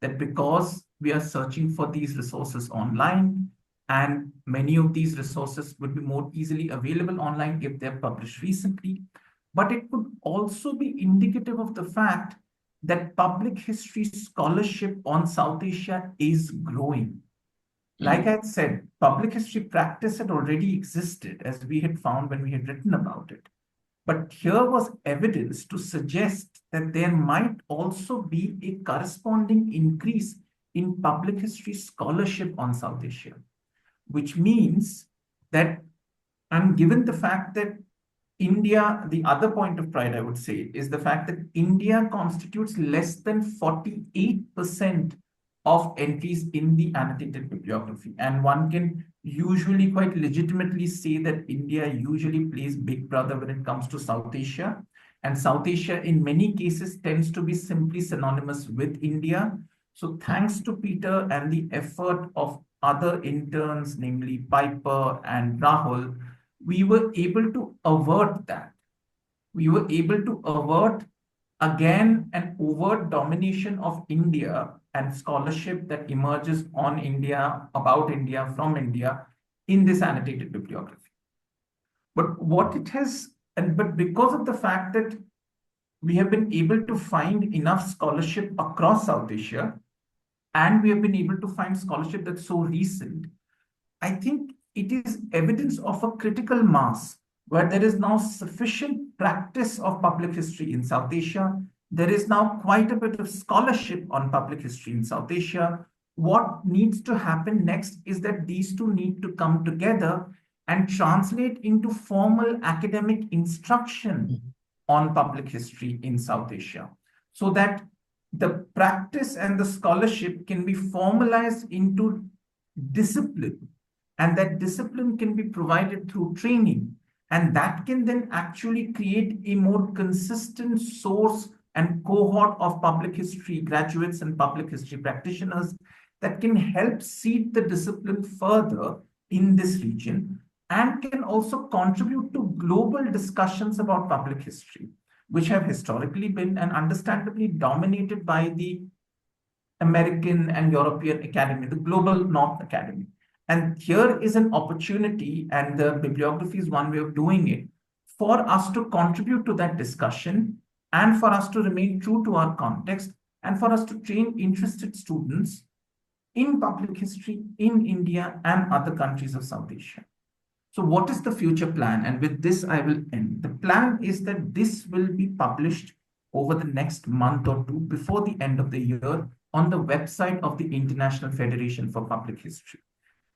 that because we are searching for these resources online, and many of these resources would be more easily available online if they're published recently. But it could also be indicative of the fact that public history scholarship on South Asia is growing. Like I had said, public history practice had already existed, as we had found when we had written about it. But here was evidence to suggest that there might also be a corresponding increase in public history scholarship on South Asia. which means that, and given the fact that India, the other point of pride I would say is the fact that India constitutes less than 48% of entries in the annotated bibliography. And one can usually quite legitimately say that India usually plays big brother when it comes to South Asia. And South Asia in many cases tends to be simply synonymous with India. So thanks to Peter and the effort of other interns, namely Piper and Rahul, we were able to avert that. We were able to avert again an overt domination of India and scholarship that emerges on India, about India, from India in this annotated bibliography. But what it has, but because of the fact that we have been able to find enough scholarship across South Asia, and we have been able to find scholarship that's so recent, I think it is evidence of a critical mass where there is now sufficient practice of public history in South Asia. There is now quite a bit of scholarship on public history in South Asia. What needs to happen next is that these two need to come together and translate into formal academic instruction on public history in South Asia, so that the practice and the scholarship can be formalized into discipline, and that discipline can be provided through training, and that can then actually create a more consistent source and cohort of public history graduates and public history practitioners that can help seed the discipline further in this region, and can also contribute to global discussions about public history, which have historically been and understandably dominated by the American and European Academy, the Global North Academy. And here is an opportunity, and the bibliography is one way of doing it, for us to contribute to that discussion, and for us to remain true to our context, and for us to train interested students in public history in India and other countries of South Asia. So what is the future plan? And with this, I will end. The plan is that this will be published over the next month or two before the end of the year on the website of the International Federation for Public History.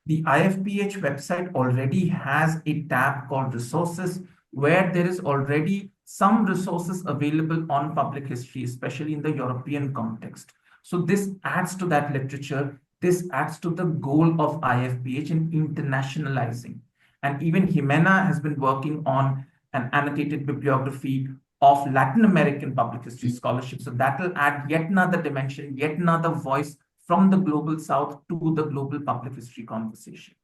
The IFPH website already has a tab called Resources, where there is already some resources available on public history, especially in the European context. So this adds to that literature. This adds to the goal of IFPH in internationalizing. And even Jimena has been working on an annotated bibliography of Latin American public history scholarship. So that will add yet another dimension, yet another voice from the global South to the global public history conversation.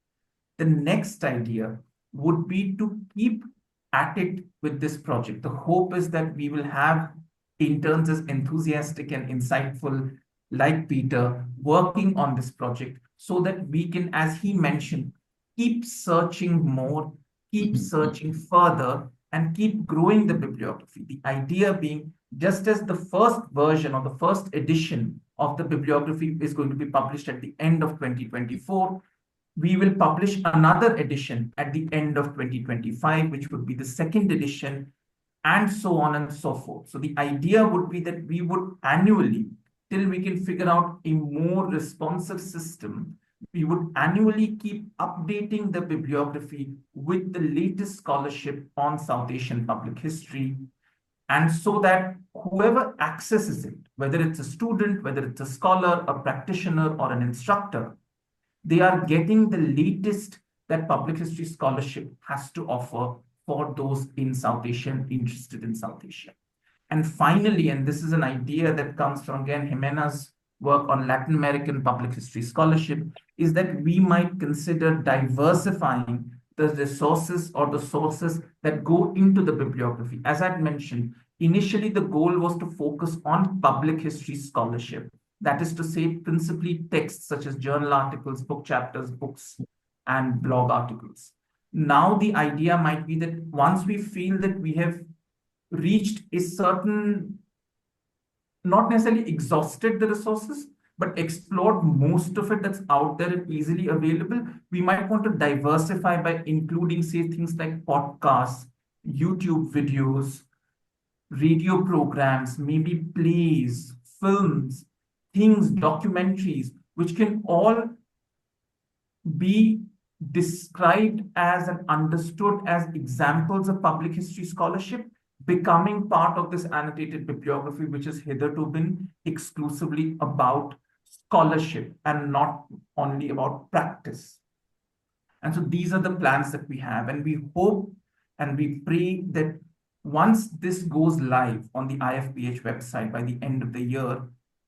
The next idea would be to keep at it with this project. The hope is that we will have interns as enthusiastic and insightful like Peter working on this project, so that we can, as he mentioned, keep searching more, keep searching further, and keep growing the bibliography. The idea being, just as the first version or the first edition of the bibliography is going to be published at the end of 2024, we will publish another edition at the end of 2025, which would be the second edition, and so on and so forth. So the idea would be that we would annually, till we can figure out a more responsive system, we would annually keep updating the bibliography with the latest scholarship on South Asian public history. And so that whoever accesses it, whether it's a student, whether it's a scholar, a practitioner, or an instructor, they are getting the latest that public history scholarship has to offer for those in South Asia and interested in South Asia. And finally, and this is an idea that comes from, again, Jimena's work on Latin American public history scholarship, is that we might consider diversifying the resources or the sources that go into the bibliography. As I've mentioned, initially the goal was to focus on public history scholarship. That is to say, principally texts such as journal articles, book chapters, books, and blog articles. Now the idea might be that once we feel that we have reached a certain, not necessarily exhausted the resources, but explored most of it that's out there and easily available, we might want to diversify by including, say, things like podcasts, YouTube videos, radio programs, maybe plays, films, things, documentaries, which can all be described as and understood as examples of public history scholarship becoming part of this annotated bibliography, which has hitherto been exclusively about scholarship and not only about practice. And so these are the plans that we have, and we hope and we pray that once this goes live on the IFPH website by the end of the year,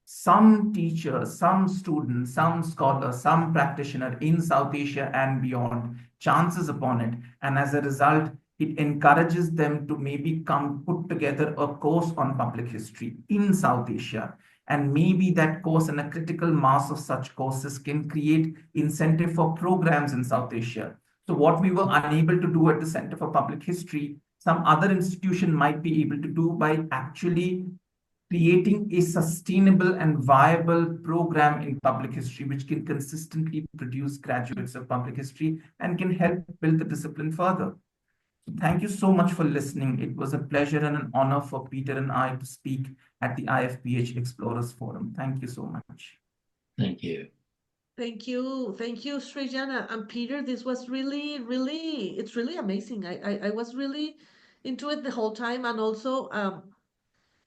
some teacher, some student, some scholar, some practitioner in South Asia and beyond chances upon it. And as a result, it encourages them to maybe come put together a course on public history in South Asia. And maybe that course and a critical mass of such courses can create incentive for programs in South Asia. So what we were unable to do at the Center for Public History, some other institution might be able to do by actually creating a sustainable and viable program in public history, which can consistently produce graduates of public history and can help build the discipline further. So thank you so much for listening. It was a pleasure and an honor for Peter and I to speak at the IFPH Explorers Forum. Thank you so much. Thank you. Thank you, Srijana and Peter. This was really, really, it's really amazing. I was really into it the whole time, and also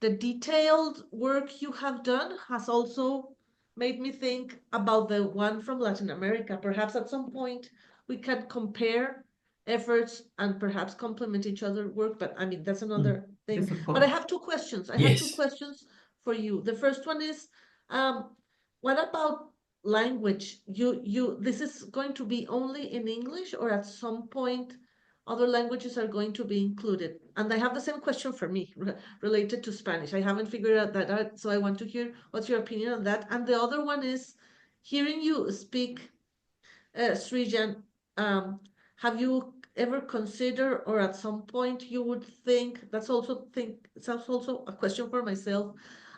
the detailed work you have done has also made me think about the one from Latin America. Perhaps at some point we can compare efforts and perhaps complement each other work, but I mean that's another thing. Yes, of course. But I have two questions. I have two questions for you. The first one is, what about language? This is going to be only in English, or at some point other languages are going to be included? And I have the same question for me related to Spanish. I haven't figured out that out, so I want to hear what's your opinion on that. And the other one is, hearing you speak, Srijan, have you ever considered, or at some point you would think, that's also a question for myself.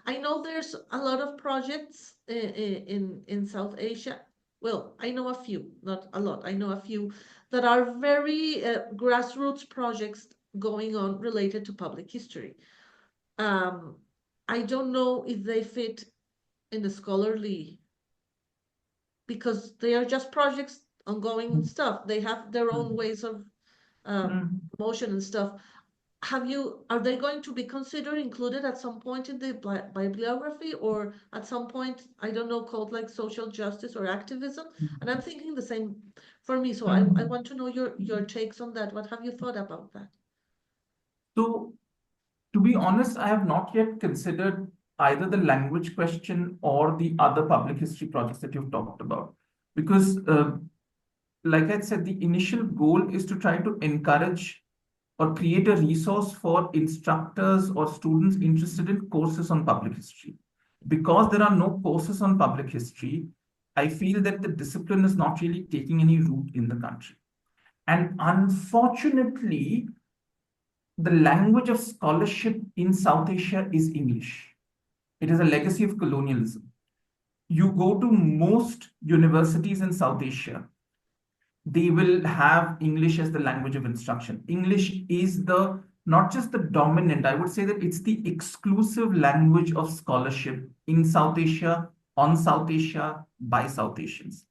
I know there's a lot of projects in South Asia. Well, I know a few, not a lot. I know a few that are very grassroots projects going on related to public history. I don't know if they fit in the scholarly, because they are just projects, ongoing stuff. They have their own ways of promotion and stuff. Are they going to be considered included at some point in the bibliography, or at some point, I don't know, called like social justice or activism? And I'm thinking the same for me. So I want to know your takes on that. What have you thought about that? So, to be honest, I have not yet considered either the language question or the other public history projects that you've talked about. Because, like I said, the initial goal is to try to encourage or create a resource for instructors or students interested in courses on public history. Because there are no courses on public history, I feel that the discipline is not really taking any root in the country. And unfortunately, the language of scholarship in South Asia is English. It is a legacy of colonialism. You go to most universities in South Asia, they will have English as the language of instruction. English is not just the dominant, I would say that it's the exclusive language of scholarship in South Asia, on South Asia, by South Asians.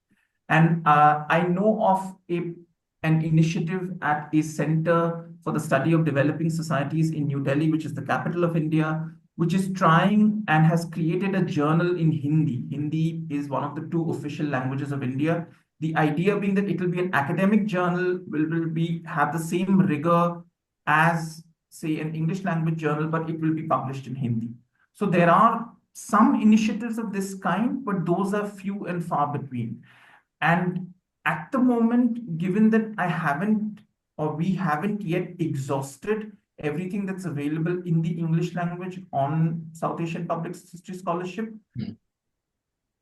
And I know of an initiative at a Center for the Study of Developing Societies in New Delhi, which is the capital of India, which is trying and has created a journal in Hindi. Hindi is one of the 2 official languages of India. The idea being that it will be an academic journal, will have the same rigor as, say, an English language journal, but it will be published in Hindi. So there are some initiatives of this kind, but those are few and far between. And at the moment, given that we haven't yet exhausted everything that's available in the English language on South Asian public history scholarship,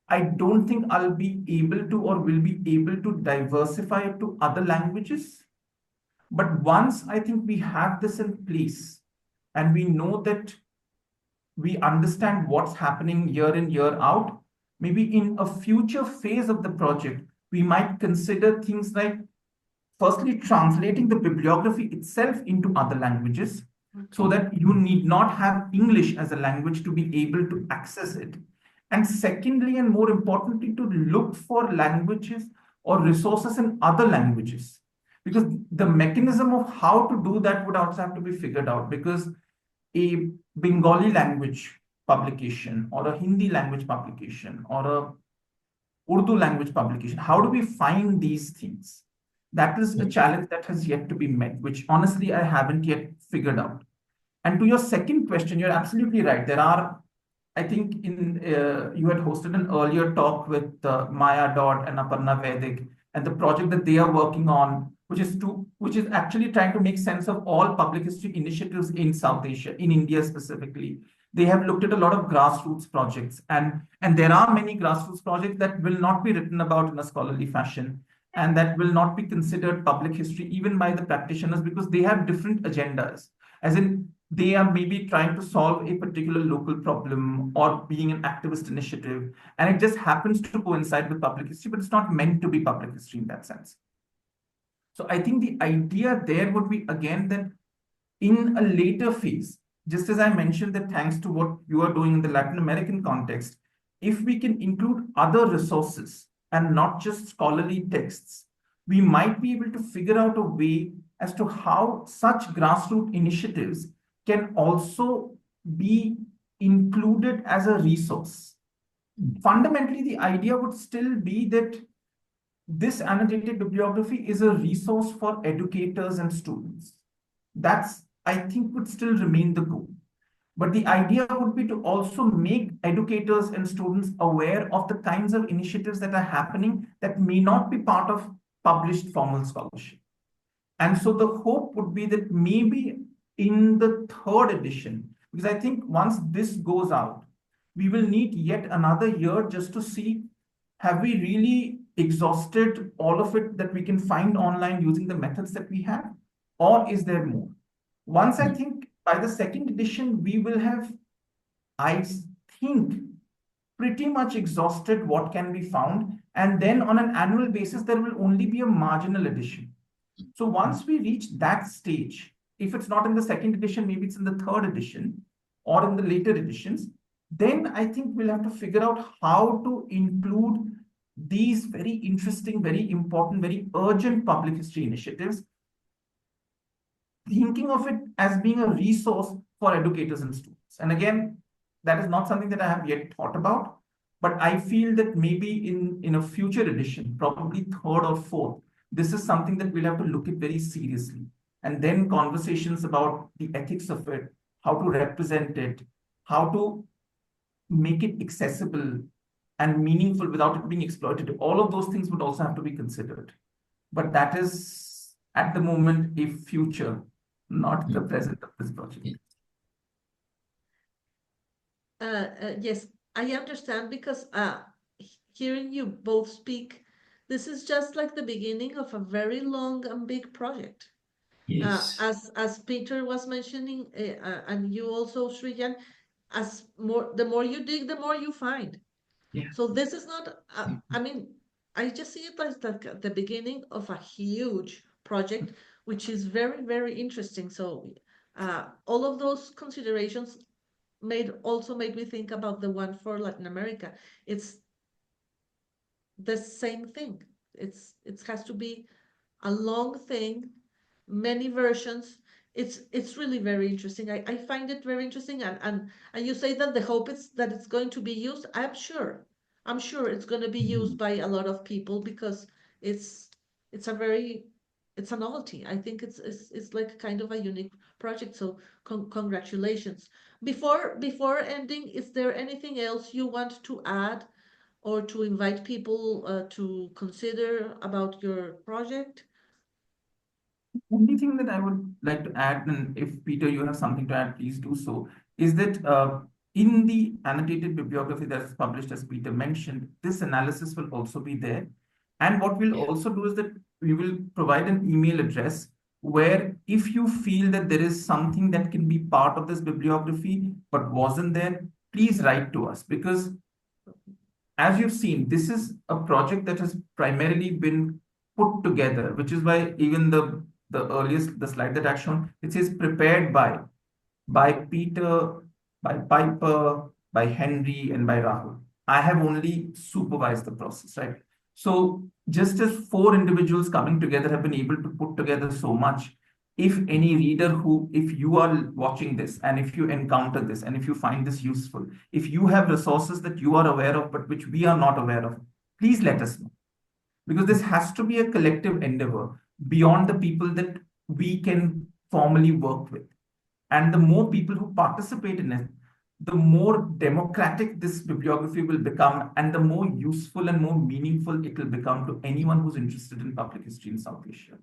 I don't think I'll be able to or will be able to diversify it to other languages. But once I think we have this in place and we know that we understand what's happening year in, year out, maybe in a future phase of the project, we might consider things like, firstly, translating the bibliography itself into other languages, so that you need not have English as a language to be able to access it. And secondly, and more importantly, to look for languages or resources in other languages? Because the mechanism of how to do that would also have to be figured out, because a Bengali language publication or a Hindi language publication or a Urdu language publication, how do we find these things? That is a challenge that has yet to be met, which honestly I haven't yet figured out. And to your second question, you're absolutely right. There are, I think, you had hosted an earlier talk with Maya Dodd and Aparna Vedic, and the project that they are working on, which is actually trying to make sense of all public history initiatives in South Asia, in India specifically. They have looked at a lot of grassroots projects, and there are many grassroots projects that will not be written about in a scholarly fashion, and that will not be considered public history even by the practitioners, because they have different agendas. As in, they are maybe trying to solve a particular local problem or being an activist initiative, and it just happens to coincide with public history, but it's not meant to be public history in that sense. So I think the idea there would be, again, that in a later phase, just as I mentioned, that thanks to what you are doing in the Latin American context, if we can include other resources and not just scholarly texts, we might be able to figure out a way as to how such grassroots initiatives can also be included as a resource. Fundamentally, the idea would still be that this annotated bibliography is a resource for educators and students. That's, I think, would still remain the goal. But the idea would be to also make educators and students aware of the kinds of initiatives that are happening that may not be part of published formal scholarship. And so the hope would be that maybe in the third edition, because I think once this goes out, we will need yet another year just to see, have we really exhausted all of it that we can find online using the methods that we have, or is there more? Once I think by the second edition, we will have, I think, pretty much exhausted what can be found. And then on an annual basis, there will only be a marginal addition. So once we reach that stage, if it's not in the second edition, maybe it's in the third edition or in the later editions, then I think we'll have to figure out how to include these very interesting, very important, very urgent public history initiatives, thinking of it as being a resource for educators and students. And again, that is not something that I have yet thought about, but I feel that maybe in a future edition, probably third or fourth, this is something that we'll have to look at very seriously. And then conversations about the ethics of it, how to represent it, how to make it accessible and meaningful without it being exploited. All of those things would also have to be considered. But that is, at the moment, a future, not the present of this project. Yes, I understand, because hearing you both speak, this is just like the beginning of a very long and big project. Yes. As Peter was mentioning, and you also, Srijan, the more you dig, the more you find. Yeah. So this is not, I mean, I just see it as like the beginning of a huge project, which is very, very interesting. So all of those considerations also made me think about the one for Latin America. It's the same thing. It has to be a long thing, many versions. It's really very interesting. I find it very interesting, and you say that the hope is that it's going to be used. I'm sure it's going to be used by a lot of people, because it's it's a very it's a novelty. I think it's like kind of a unique project. So congratulations. Before ending, is there anything else you want to add or to invite people to consider about your project? Only thing that I would like to add, and if Peter, you have something to add, please do so, is that in the annotated bibliography that is published, as Peter mentioned, this analysis will also be there. And what we'll also do is that we will provide an email address where, if you feel that there is something that can be part of this bibliography but wasn't there, please write to us. Because as you've seen, this is a project that has primarily been put together, which is why even the slide that I've shown, it says prepared by Peter, by Piper, by Henry, and by Rahul. I have only supervised the process, right? So just as four individuals coming together have been able to put together so much, if any reader if you are watching this and if you encounter this and if you find this useful, if you have resources that you are aware of but which we are not aware of, please let us know. Because this has to be a collective endeavor beyond the people that we can formally work with. And the more people who participate in it, the more democratic this bibliography will become, and the more useful and more meaningful it will become to anyone who's interested in public history in South Asia.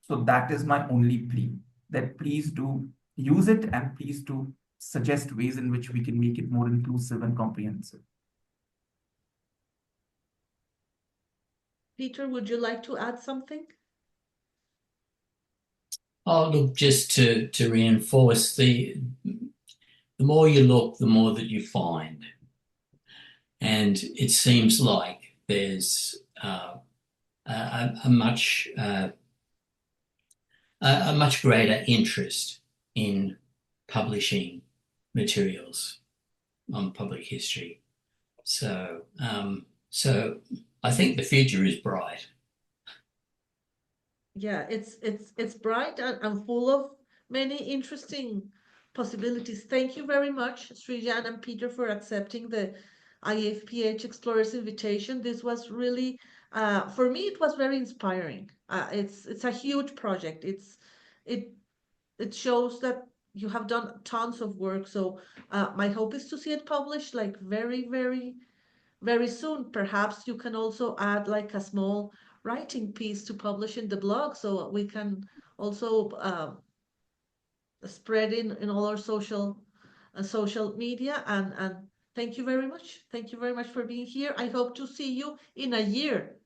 So that is my only plea, that please do use it and please do suggest ways in which we can make it more inclusive and comprehensive. Peter, would you like to add something? Oh, look, just to reinforce the more you look, the more that you find. And it seems like there's a much greater interest in publishing materials on public history. So I think the future is bright. Yeah, it's bright and full of many interesting possibilities. Thank you very much, Srijan and Peter, for accepting the IFPH Explorers invitation. This was really, for me, it was very inspiring. It's a huge project. It it shows that you have done tons of work. So my hope is to see it published like very soon. Perhaps you can also add like a small writing piece to publish in the blog so we can also spread in all our social media. And thank you very much. Thank you very much for being here. I hope to see you in a year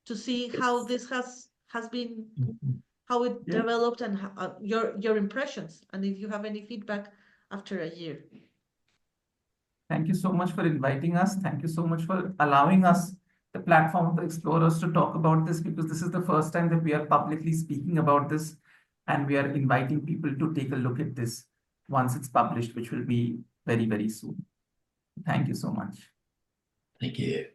to see how this has been, how it developed, and your impressions, and if you have any feedback after a year. Thank you so much for inviting us. Thank you so much for allowing us the platform of the explorers to talk about this, because this is the first time that we are publicly speaking about this, and we are inviting people to take a look at this once it's published, which will be very, very soon. Thank you so much. Thank you.